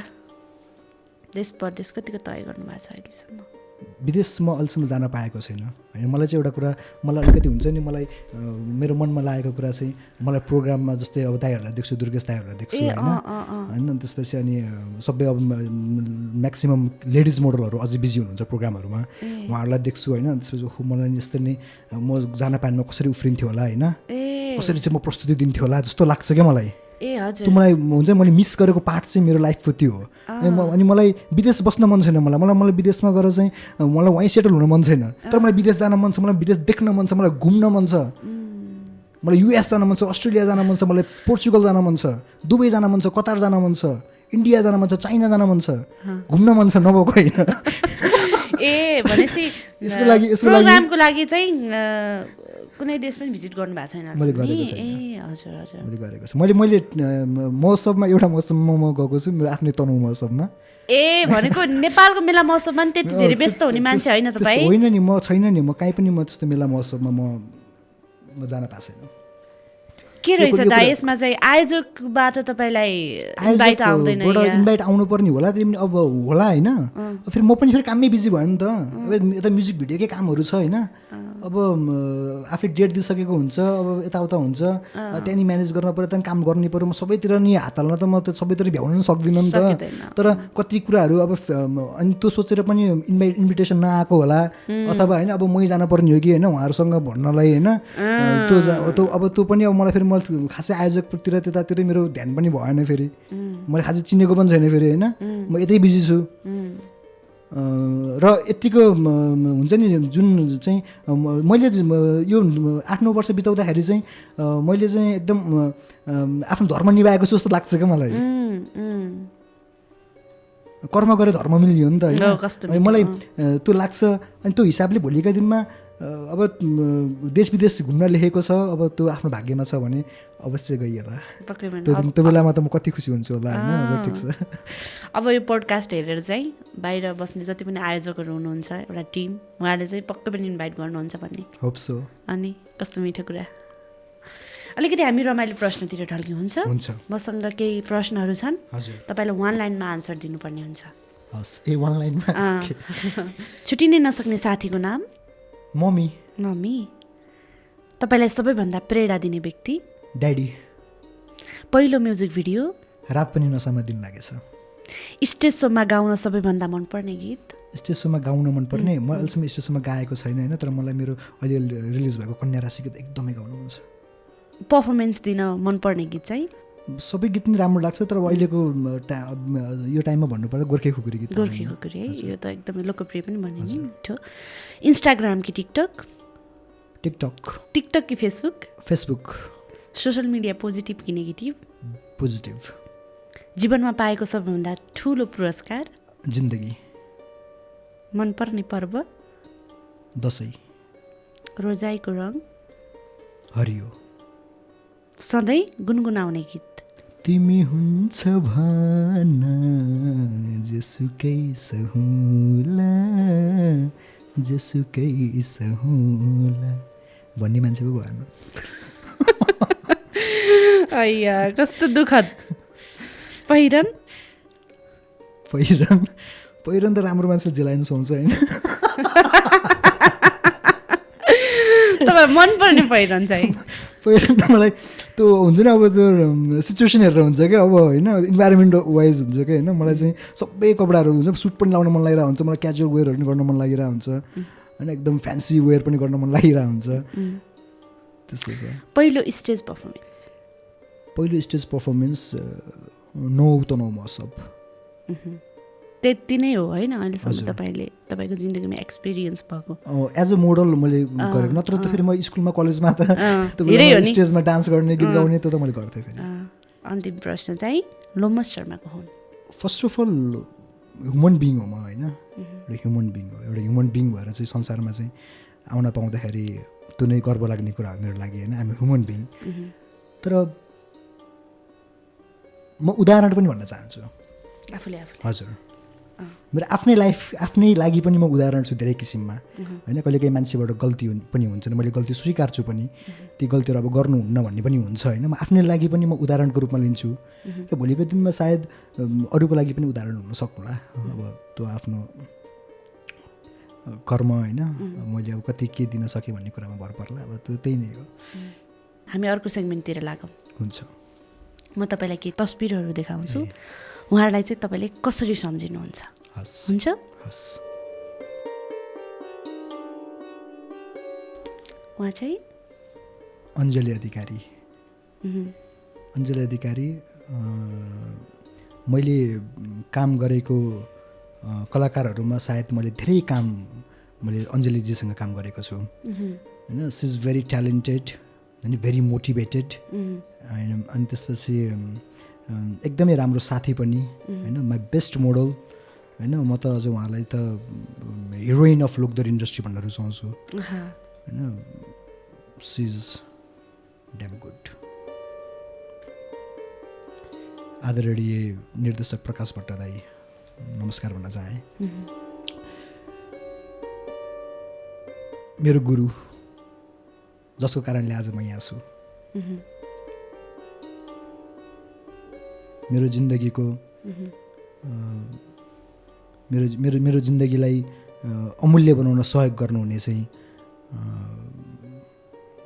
देश परदेश कतिको तय गर्नुभएको छ अहिलेसम्म विदेशमा अहिलेसम्म जान पाएको छैन होइन मलाई चाहिँ एउटा कुरा मलाई अलिकति हुन्छ नि मलाई मेरो मनमा लागेको कुरा चाहिँ मलाई प्रोग्राममा जस्तै अब दाइहरूलाई देख्छु दुर्गेश दाइहरूलाई देख्छु होइन त्यसपछि अनि सबै अब म्याक्सिमम् लेडिज मोडलहरू अझै बिजी हुनुहुन्छ प्रोग्रामहरूमा उहाँहरूलाई देख्छु होइन त्यसपछि मलाई यस्तै नै म जान पाएनमा कसरी उफ्रिन्थ्यो होला होइन कसरी चाहिँ म प्रस्तुति दिन्थ्यो होला जस्तो लाग्छ क्या मलाई त्यो मलाई हुन्छ मैले मिस गरेको पार्ट चाहिँ मेरो लाइफको त्यो हो अनि मलाई विदेश बस्न मन छैन मलाई विदेशमा गएर चाहिँ मलाई वहीँ सेटल हुन मन छैन तर मलाई विदेश जान मन छ मलाई विदेश देख्न मन छ मलाई घुम्न मन छ मलाई युएस जान मन छ अस्ट्रेलिया जान मन छ मलाई पोर्चुगल जान मन छ दुबई जान मन छ कतार जान मन छ इन्डिया जान मन छ चाइना जान मन छ घुम्न मन छ नभएको होइन भनेपछि यसको लागि प्रोग्रामको लागि चाहिँ कुनै देश पनि भिजिट गर्नु भएको छैन मैले गरेको छैन हजुर हजुर मैले गरेको छु मैले महोत्सवमा एउटा महोत्सवमा म गएको छु मेरो आफ्नै तनहु महोत्सवमा भनेको नेपालको मेला महोत्सवमा पनि त्यति धेरै व्यस्त हुने मान्छे होइन तपाईँ होइन नि म छैन नि म कहीँ पनि म त्यस्तो मेला महोत्सवमा म जान पाएको छैन के रहेछ दा यसमा चाहिँ आयोजकबाट तपाईँलाई इन्भाइट आउँदैन इन्भाइट आउनुपर्ने होला अब होला होइन फेरि म पनि फेरि काममै बिजी भयो नि त यता म्युजिक भिडियोकै कामहरू छ होइन अब आफूले डेट दिइसकेको हुन्छ अब यताउता हुन्छ त्यहाँदेखि म्यानेज गर्न पऱ्यो त्यहाँदेखि काम गर्नै पऱ्यो म सबैतिर नि हात हाल्न त म त सबैतिर भ्याउनु पनि सक्दिनँ नि त तर कति कुराहरू अब अनि त्यो सोचेर पनि इन्भिटेसन नआएको होला अथवा होइन अब मै जानुपर्ने हो कि होइन उहाँहरूसँग भन्नलाई होइन त्यो अब त्यो पनि अब मलाई फेरि मैले खासै आयोजकतिर त्यतातिरै मेरो ध्यान पनि भएन फेरि मैले खासै चिनेको पनि छैन फेरि होइन म यतै बिजी छु र यतिको हुन्छ नि जुन चाहिँ मैले यो 8-9 वर्ष बिताउँदाखेरि चाहिँ मैले चाहिँ एकदम आफ्नो धर्म निभाएको छु जस्तो लाग्छ क्या मलाई कर्म गरे धर्म मिल्यो नि त होइन मलाई त्यो लाग्छ अनि त्यो हिसाबले भोलिका दिनमा अब देश विदेश घुम्न लेखेको छ अब त्यो आफ्नो भाग्यमा छ भने अवश्य गइएला त्यो बेलामा त म कति खुसी हुन्छु होला होइन ठिक छ अब यो पोडकास्ट हेरेर चाहिँ बाहिर बस्ने जति पनि आयोजकहरू हुनुहुन्छ एउटा टिम उहाँले चाहिँ पक्कै पनि इन्भाइट गर्नुहुन्छ भन्ने होप सो अनि कस्तो मिठो कुरा अलिकति हामी रमाइलो प्रश्नतिर ढल्क्यौँ हुन्छ मसँग केही प्रश्नहरू छन् तपाईँलाई 1 लाइनमा आन्सर दिनुपर्ने हुन्छ छुटिनै नसक्ने साथीको नाम मम्मी तपाईँलाई सबैभन्दा प्रेरणा दिने व्यक्ति ड्याडी पहिलो म्युजिक भिडियो रात पनि नसामा दिन लागेछ स्टेज सोमा गाउन सबैभन्दा मनपर्ने गीत स्टेज सोमा गाउन मनपर्ने म अहिलेसम्म स्टेज सोमा गाएको छैन होइन तर मलाई मेरो अहिले रिलिज भएको कन्या राशि गीत एकदमै गाउनु मन छ पर्फर्मेन्स दिन मनपर्ने गीत चाहिँ सबै गीत पनि राम्रो लाग्छ तर अहिलेको यो टाइममा भन्नुपर्दा गोर्खे खुकुरी गीत है यो त एकदमै लोकप्रिय पनि भन्यो नि मिठो इन्स्टाग्राम कि टिकटक कि फेसबुक सोसल मिडिया पोजिटिभ कि नेगेटिभ पोजिटिभ जीवनमा पाएको सबैभन्दा ठुलो पुरस्कार जिन्दगी मनपर्ने पर्व दसैँ रोजाइको रङ हरियो सधैँ गुनगुनाउने गीत तिमी हुन्छ भन जेसुकै सहुला जेसुकै सहुला भन्ने मान्छे पो भएन अಯ್या कस्तो दुःखद पहिरन पहिरन त राम्रो मान्छे जेलाइन सुहाउँछ होइन तपाईँ मनपर्ने पहिरन चाहिँ पहिरन त मलाई त्यो हुन्छ नि अब त्यो सिचुएसन हेरेर हुन्छ क्या अब होइन इन्भाइरोमेन्ट वाइज हुन्छ क्या होइन मलाई चाहिँ सबै कपडाहरू हुन्छ सुट पनि लाउन मन लागिरहेको हुन्छ मलाई क्याजुअल वेयरहरू पनि गर्न मन लागिरहेको हुन्छ होइन एकदम फ्यान्सी वेयर पनि गर्न मन लागिरहेको हुन्छ त्यस्तो छ पहिलो स्टेज पर्फर्मेन्स नौ त नौ महोत्सव त्यति नै हो होइन अहिलेसम्म तपाईँको जिन्दगीमा एक्सपिरियन्स भएको एज अ मोडल मैले गरेको नत्र त फेरि म स्कुलमा कलेजमा त स्टेजमा डान्स गर्ने गीत गाउने त्यो त मैले गर्थेँ फेरि अन्तिम प्रश्न चाहिँ लोमस शर्माको हुन् first of all human being हो म होइन एउटा ह्युमन बिङ हो एउटा ह्युमन बिङ भएर चाहिँ संसारमा चाहिँ आउन पाउँदाखेरि त्यो नै गर्व लाग्ने कुरा हो मेरो लागि होइन हामी ह्युमन बिङ तर म उदाहरण पनि भन्न चाहन्छु आफूले हजुर मेरो आफ्नै लाइफ आफ्नै लागि पनि म उदाहरण छु धेरै किसिममा होइन कहिलेकाहीँ मान्छेबाट गल्ती पनि हुन्छ मैले गल्ती स्वीकार्छु पनि ती गल्तीहरू अब गर्नुहुन्न भन्ने पनि हुन्छ होइन म आफ्नै लागि पनि म उदाहरणको रूपमा लिन्छु र भोलिको दिनमा सायद अरूको लागि पनि उदाहरण हुन सक्नुला अब त्यो आफ्नो कर्म होइन मैले अब कति के दिन सकेँ भन्ने कुरामा भर पर्ला अब त्यो त्यही नै हो हामी अर्को सेगमेन्टतिर लागौँ हुन्छ म तपाईँलाई केही तस्बिरहरू देखाउँछु उहाँहरूलाई चाहिँ तपाईँले कसरी सम्झिनुहुन्छ हुन्छ उहाँ चाहिँ अञ्जली अधिकारी मैले काम गरेको कलाकारहरूमा सायद मैले धेरै काम मैले अञ्जलीजीसँग काम गरेको छु होइन सी इज भेरी ट्यालेन्टेड होइन भेरी मोटिभेटेड अनि त्यसपछि एकदमै राम्रो साथी पनि होइन माई बेस्ट मोडल होइन म त अझ उहाँलाई त हिरोइन अफ लोकदर इन्डस्ट्री भनेर रुचाउँछु होइन सी इज ड्याम गुड आदरणीय निर्देशक प्रकाश भट्ट दाई नमस्कार भन्न चाहे मेरो गुरु जसको कारणले आज म यहाँ छु मेरो जिन्दगीको मेरो जिन्दगीलाई अमूल्य बनाउन सहयोग गर्नुहुने चाहिँ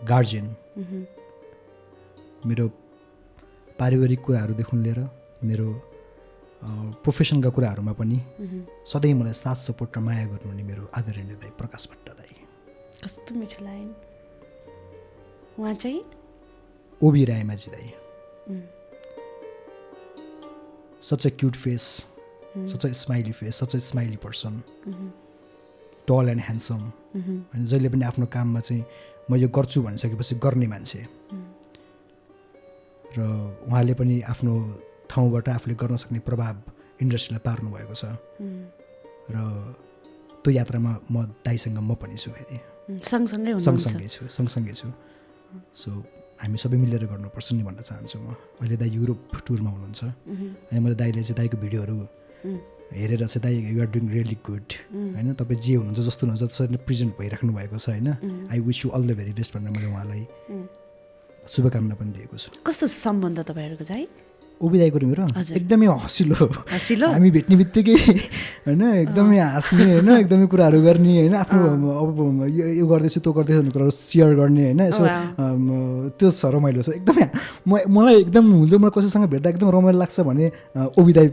गार्जियन मेरो पारिवारिक कुराहरूदेखि लिएर मेरो प्रोफेसनका कुराहरूमा पनि सधैँ मलाई साथ सपोर्ट र माया गर्नुहुने मेरो आदरणीय दाइ प्रकाश भट्ट दाइ कस्तो मिठो लाइन उहाँ चाहिँ ओबी रायमाझी दाइ such a cute face, such a smiley face, such a smiley person, tall and handsome. अनि जहिले पनि आफ्नो काममा चाहिँ म यो गर्छु भनिसकेपछि गर्ने मान्छे र उहाँले पनि आफ्नो ठाउँबाट आफूले गर्न सक्ने प्रभाव इन्डस्ट्रीलाई पार्नु भएको छ र त्यो यात्रामा म दाइसँग म पनि छु फेरि सँगसँगै छु सो हामी सबै मिलेर गर्नुपर्छ नि भन्न चाहन्छु म अहिले दाइ युरोप टुरमा हुनुहुन्छ अनि मैले दाइले चाहिँ दाइको भिडियोहरू हेरेर चाहिँ दाइ you are doing really good होइन तपाईँ जे हुनुहुन्छ जस्तो हुनुहुन्छ त्यसरी प्रेजेन्ट भइराख्नु भएको छ होइन I wish you all the very best भनेर मैले उहाँलाई शुभकामना पनि दिएको छु कस्तो सम्बन्ध तपाईँहरूको चाहिँ ओबी दाइको र मेरो एकदमै हँसिलो हामी भेट्ने बित्तिकै होइन एकदमै हाँस्ने होइन एकदमै कुराहरू गर्ने होइन आफ्नो अब यो गर्दैछु त्यो गर्दैछु भन्ने कुराहरू सेयर गर्ने होइन यसो त्यो छ रमाइलो छ एकदमै मलाई एकदम हुन्छ मलाई कसैसँग भेट्दा एकदम रमाइलो लाग्छ भने ओबी दाइ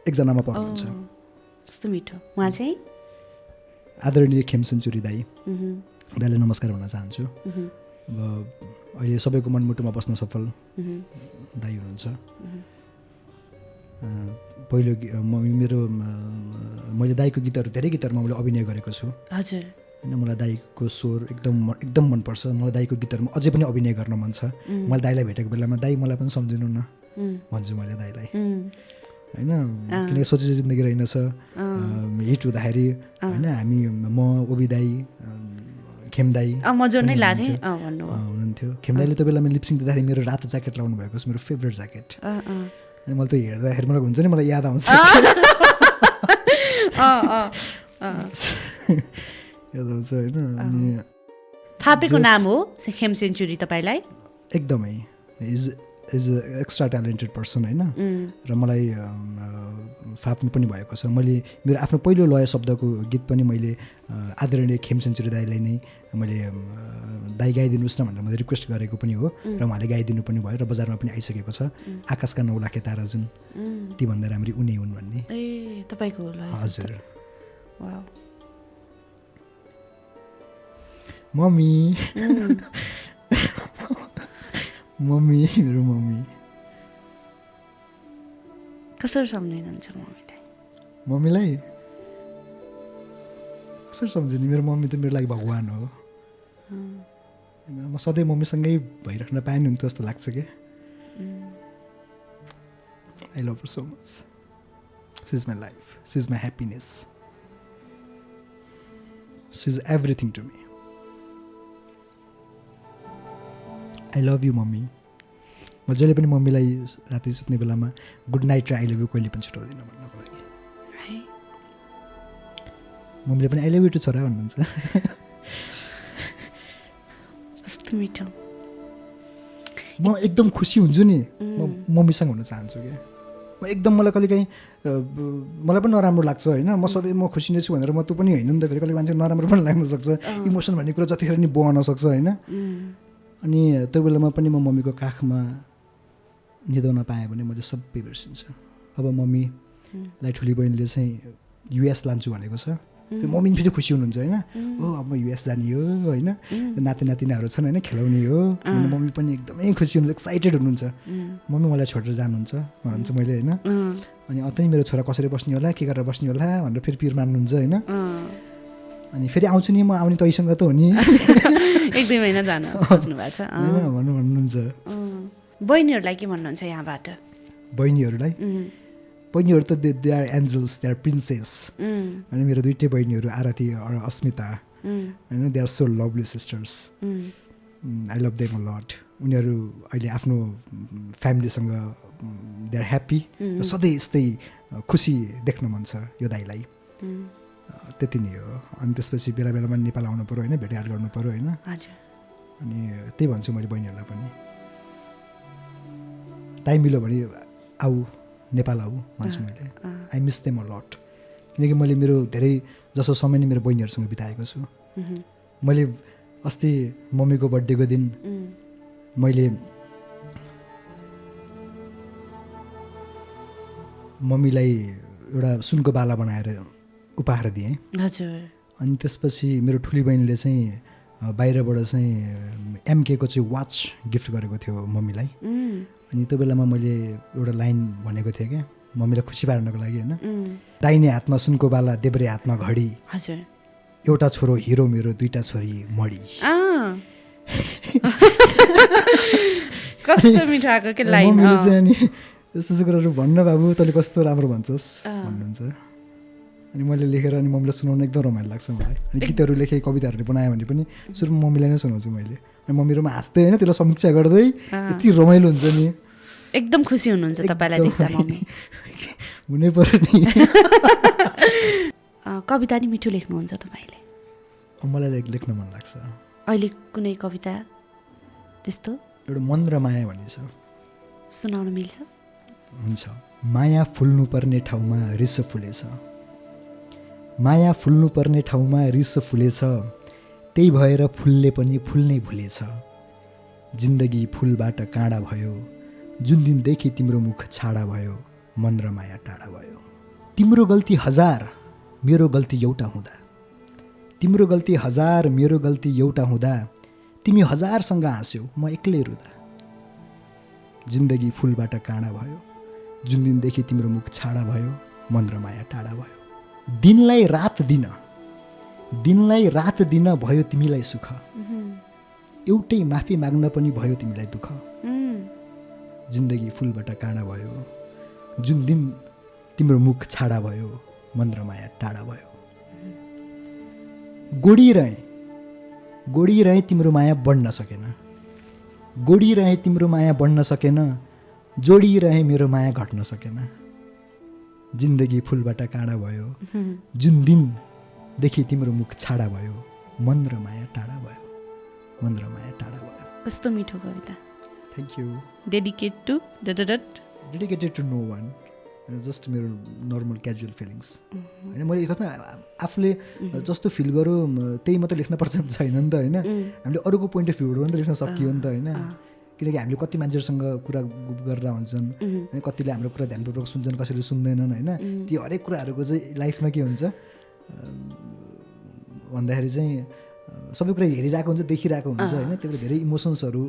एकजनामा पर्नुहुन्छ कस्तो मिठो उहाँ चाहिँ आदरणीय खेमसेन्चुरी दाइ दाइलाई नमस्कार भन्न चाहन्छु अब अहिले सबैको मनमुटुमा बस्न सफल दाइ हुनुहुन्छ पहिलो मैले दाइको गीतहरू धेरै गीतहरूमा मैले अभिनय गरेको छु हजुर होइन मलाई दाइको स्वर एकदम मनपर्छ मलाई दाइको गीतहरूमा अझै पनि अभिनय गर्न मन छ मैले दाइलाई भेटेको बेलामा दाइ मलाई पनि सम्झिनु न भन्छु मैले दाइलाई होइन किनकि सोचेको जिन्दगी रहेनछ हिट हुँदाखेरि होइन हामी म ओबी दाइ खेमदाई म जोड्नै लाथेँ भन्नु हुनुहुन्थ्यो। खेमदाईले त्यो बेलामा लिपसिङ दिँदाखेरि मेरो रातो ज्याकेट लाउनु भएको छ, मेरो फेभरेट ज्याकेट। अनि मैले त्यो हेर्दाखेरि मलाई हुन्छ नि, मलाई याद आउँछ, याद आउँछ होइन। अनि फापेको नाम हो खेम सेन्चुरी तपाईँलाई? एकदमै इज एक्स्ट्रा ट्यालेन्टेड पर्सन होइन। र मलाई फाप्नु पनि भएको छ। मैले मेरो आफ्नो पहिलो लय शब्दको गीत पनि मैले आदरणीय खेम सेन्चुरी दाईलाई नै मैले दाई गाइदिनुहोस् न भनेर मैले रिक्वेस्ट गरेको पनि हो, र उहाँले गाइदिनु पनि भयो, र बजारमा पनि आइसकेको छ। आकाशका 9 लाखे तारा जुन ती भन्दा राम्री उनी हुन् भन्ने। ए तपाईँको हजुर। वाउ। मम्मी मम्मी मेरो मम्मी कसरी सम्झिनुहुन्छ मम्मीलाई? मम्मीलाई कसरी सम्झिने? मेरो मम्मी त मेरो लागि भगवान् हो। म सधैँ मम्मीसँगै भइराख्न पाएँ नि जस्तो लाग्छ कि। I love her so much. She is my life, she is my happiness, she is everything to me. I love you mummy. म जहिले पनि मम्मीलाई राति सुत्ने बेलामा गुड नाइट र आई लभ यु कहिले पनि छुटाउँदिनँ भन्नको लागि। मम्मीले पनि आई लभ यु टु छोरा भन्नुहुन्छ। कस्तो मिठो। म एकदम खुसी हुन्छु नि, म मम्मीसँग हुन चाहन्छु क्या। म एकदम मलाई कहिलेकाहीँ मलाई पनि नराम्रो लाग्छ होइन। म सधैँ म खुसी नै छु भनेर म त्यो पनि होइन नि त। फेरि कहिले मान्छे नराम्रो पनि लाग्न सक्छ। इमोसन भन्ने कुरा जतिखेर नि बहन सक्छ होइन। अनि त्यो बेलामा पनि म मम्मीको काखमा निदाउन पाएँ भने मैले सबै बिर्सिन्छ। अब मम्मीलाई ठुली बहिनीले चाहिँ युएस लान्छु भनेको छ। मम्मी फेरि खुसी हुनुहुन्छ होइन। हो अब म युएस जाने हो होइन, नाति नातिनाहरू छन् होइन, खेलाउने हो। मम्मी पनि एकदमै खुसी हुनुहुन्छ, एक्साइटेड हुनुहुन्छ। मम्मी मलाई छोडेर जानुहुन्छ भन्छु मैले होइन। अनि अतै मेरो छोरा कसरी बस्ने होला, के गरेर बस्ने होला भनेर फेरि पिर मान्नुहुन्छ होइन। अनि फेरि आउँछु नि, म आउने तैसँग त हो नि। 1-2 महिना जानु खोज्नु भएको छ भन्नुहुन्छ। बहिनीहरूलाई के भन्नुहुन्छ यहाँबाट? बहिनीहरू त they are angels, they are princess. अनि मेरो 2 बहिनीहरू आरती र अस्मिता होइन, they are so lovely sisters. I love them a lot. उनीहरू अहिले आफ्नो फ्यामिलीसँग दे आर ह्याप्पी। र सधैँ यस्तै खुसी देख्न मन छ यो दाइलाई। त्यति नै हो। अनि त्यसपछि बेला बेलामा नेपाल आउनु पऱ्यो होइन, भेटघाट गर्नु पऱ्यो होइन। अनि त्यही भन्छु मैले बहिनीहरूलाई पनि, टाइम मिल्यो भने आऊ, नेपाल आऊ भन्छु मैले। I miss them a lot. किनकि मैले मेरो धेरै जसो समय नै मेरो बहिनीहरूसँग बिताएको छु। मैले अस्ति मम्मीको बर्थडेको दिन मैले मम्मीलाई एउटा सुनको बाला बनाएर उपहार दिएँ। अनि त्यसपछि मेरो ठुली बहिनीले चाहिँ बाहिरबाट चाहिँ एमकेको चाहिँ वाच गिफ्ट गरेको थियो मम्मीलाई। अनि त्यो बेलामा मैले एउटा लाइन भनेको थिएँ क्या मम्मीलाई खुसी पार्नको लागि होइन। दाहिने हातमा सुनको बाला, देब्रे हातमा घडी, एउटा छोरो हिरो मेरो, 2टा छोरी मडी। कस्तो मिठो आएको के लाइन। मम्मीले चाहिँ अनि यस्तो कुराहरू भन्न बाबु तैँले कस्तो राम्रो भन्छस् भन्नुहुन्छ। अनि मैले लेखेर अनि मम्मीलाई सुनाउन एकदम रमाइलो लाग्छ मलाई। अनि गीतहरू लेखेँ, कविताहरूले बनाएँ भने पनि सुरुमा मम्मीलाई नै सुनाउँछु मैले। अनि मम्मीहरूमा हाँस्दै होइन, त्यसलाई समीक्षा गर्दै यति रमाइलो हुन्छ नि। एकदम खुसी हुनुहुन्छ तपाईँलाई देख्दा मम्मी। हुनै पर्यो नि। कविता नि मिठो लेख्नुहुन्छ तपाईँले? मलाई लेख्न मन लाग्छ। अहिले कुनै कविता त्यस्तो? एउटा मन र माया भन्ने छ, सुनाउन मिल्छ? हुन्छ। माया फुल्नुपर्ने ठाउँमा रिस फुलेछ, माया फुल्नुपर्ने ठाउँमा रिस फुलेछ, त्यही भएर फुलले पनि फुल्नै भुलेछ। जिन्दगी फुलबाट काँडा भयो, जुन दिनदेखि तिम्रो मुख छाडा भयो, मन र माया टाढा भयो। तिम्रो गल्ती 1000 मेरो गल्ती एउटा हुँदा, तिम्रो गल्ती 1000 मेरो गल्ती एउटा हुँदा, तिमी 1000सँग हाँस्यौ म एक्लै रुँदा। जिन्दगी फुलबाट काँडा भयो, जुन दिनदेखि तिम्रो मुख छाडा भयो, मन र माया टाढा भयो। दिनलाई रात दिन, दिनलाई रात दिन भयो तिमीलाई सुख, एउटै माफी माग्न पनि भयो तिमीलाई दुःख। जिन्दगी फुलबाट काँडा भयो, जुन दिन तिम्रो मुख छाडा भयो, मन र माया टाढा भयो। गोडी रहेँ गोडिरहे तिम्रो माया बढ्न सकेन, गोडिरहे तिम्रो माया बढ्न सकेन, जोडिरहे मेरो माया घट्न सकेन। जिन्दगी फुलबाट काँडा भयो, जुन दिनदेखि तिम्रो मुख छाडा भयो, मन र माया टाढा भयो, मन र माया टाढा भयो। कस्तो मिठो कविता। Thank you. Dedicate to dedicated to no one, just मेरो नर्मल क्याजुअल फिलिङ्स होइन। मैले कसमा आफूले जस्तो फिल गरौँ त्यही मात्रै लेख्नुपर्छ छैन नि त होइन। हामीले अरूको पोइन्ट अफ भ्यूबाट पनि लेख्न सकियो नि त होइन। किनकि हामीले कति मान्छेहरूसँग कुरा गरेर हुन्छन्, कतिले हाम्रो कुरा ध्यानपूर्वक सुन्छन्, कसैले सुन्दैनन् होइन। ती हरेक कुराहरूको चाहिँ लाइफमा के हुन्छ भन्दाखेरि चाहिँ सबै कुरा हेरिरहेको हुन्छ, देखिरहेको हुन्छ होइन। त्यही धेरै इमोसन्सहरू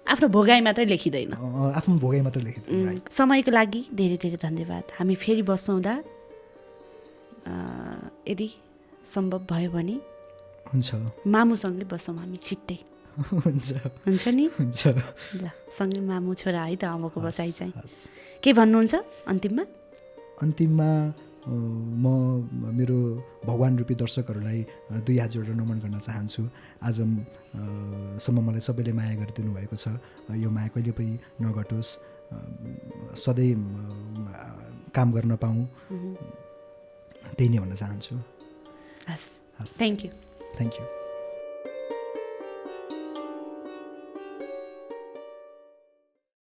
आफ्नो भोगाइ मात्रै लेखिँदैन, आफ्नो भोगाइ मात्रै लेखिँदैन। समयको लागि धेरै धेरै धन्यवाद। हामी फेरि बस्छौँदा यदि सम्भव भयो भने हुन्छ, मामुसँगै बस्छौँ हामी छिट्टै। हुन्छ नि, हुन्छ ल सँगै मामु छोरा है त अम्मको बसाइ चाहिँ। के भन्नुहुन्छ अन्तिममा? अन्तिममा म मेरो भगवान् रूपी दर्शकहरूलाई 2 हात जोडेर नमन गर्न चाहन्छु। आजसम्म मलाई सबैले माया गरिदिनु भएको छ, यो माया कहिले पनि नघटोस्, सधैँ काम गर्न पाऊँ, त्यही नै भन्न चाहन्छु। हस्, थ्याङ्क यू। Thank you.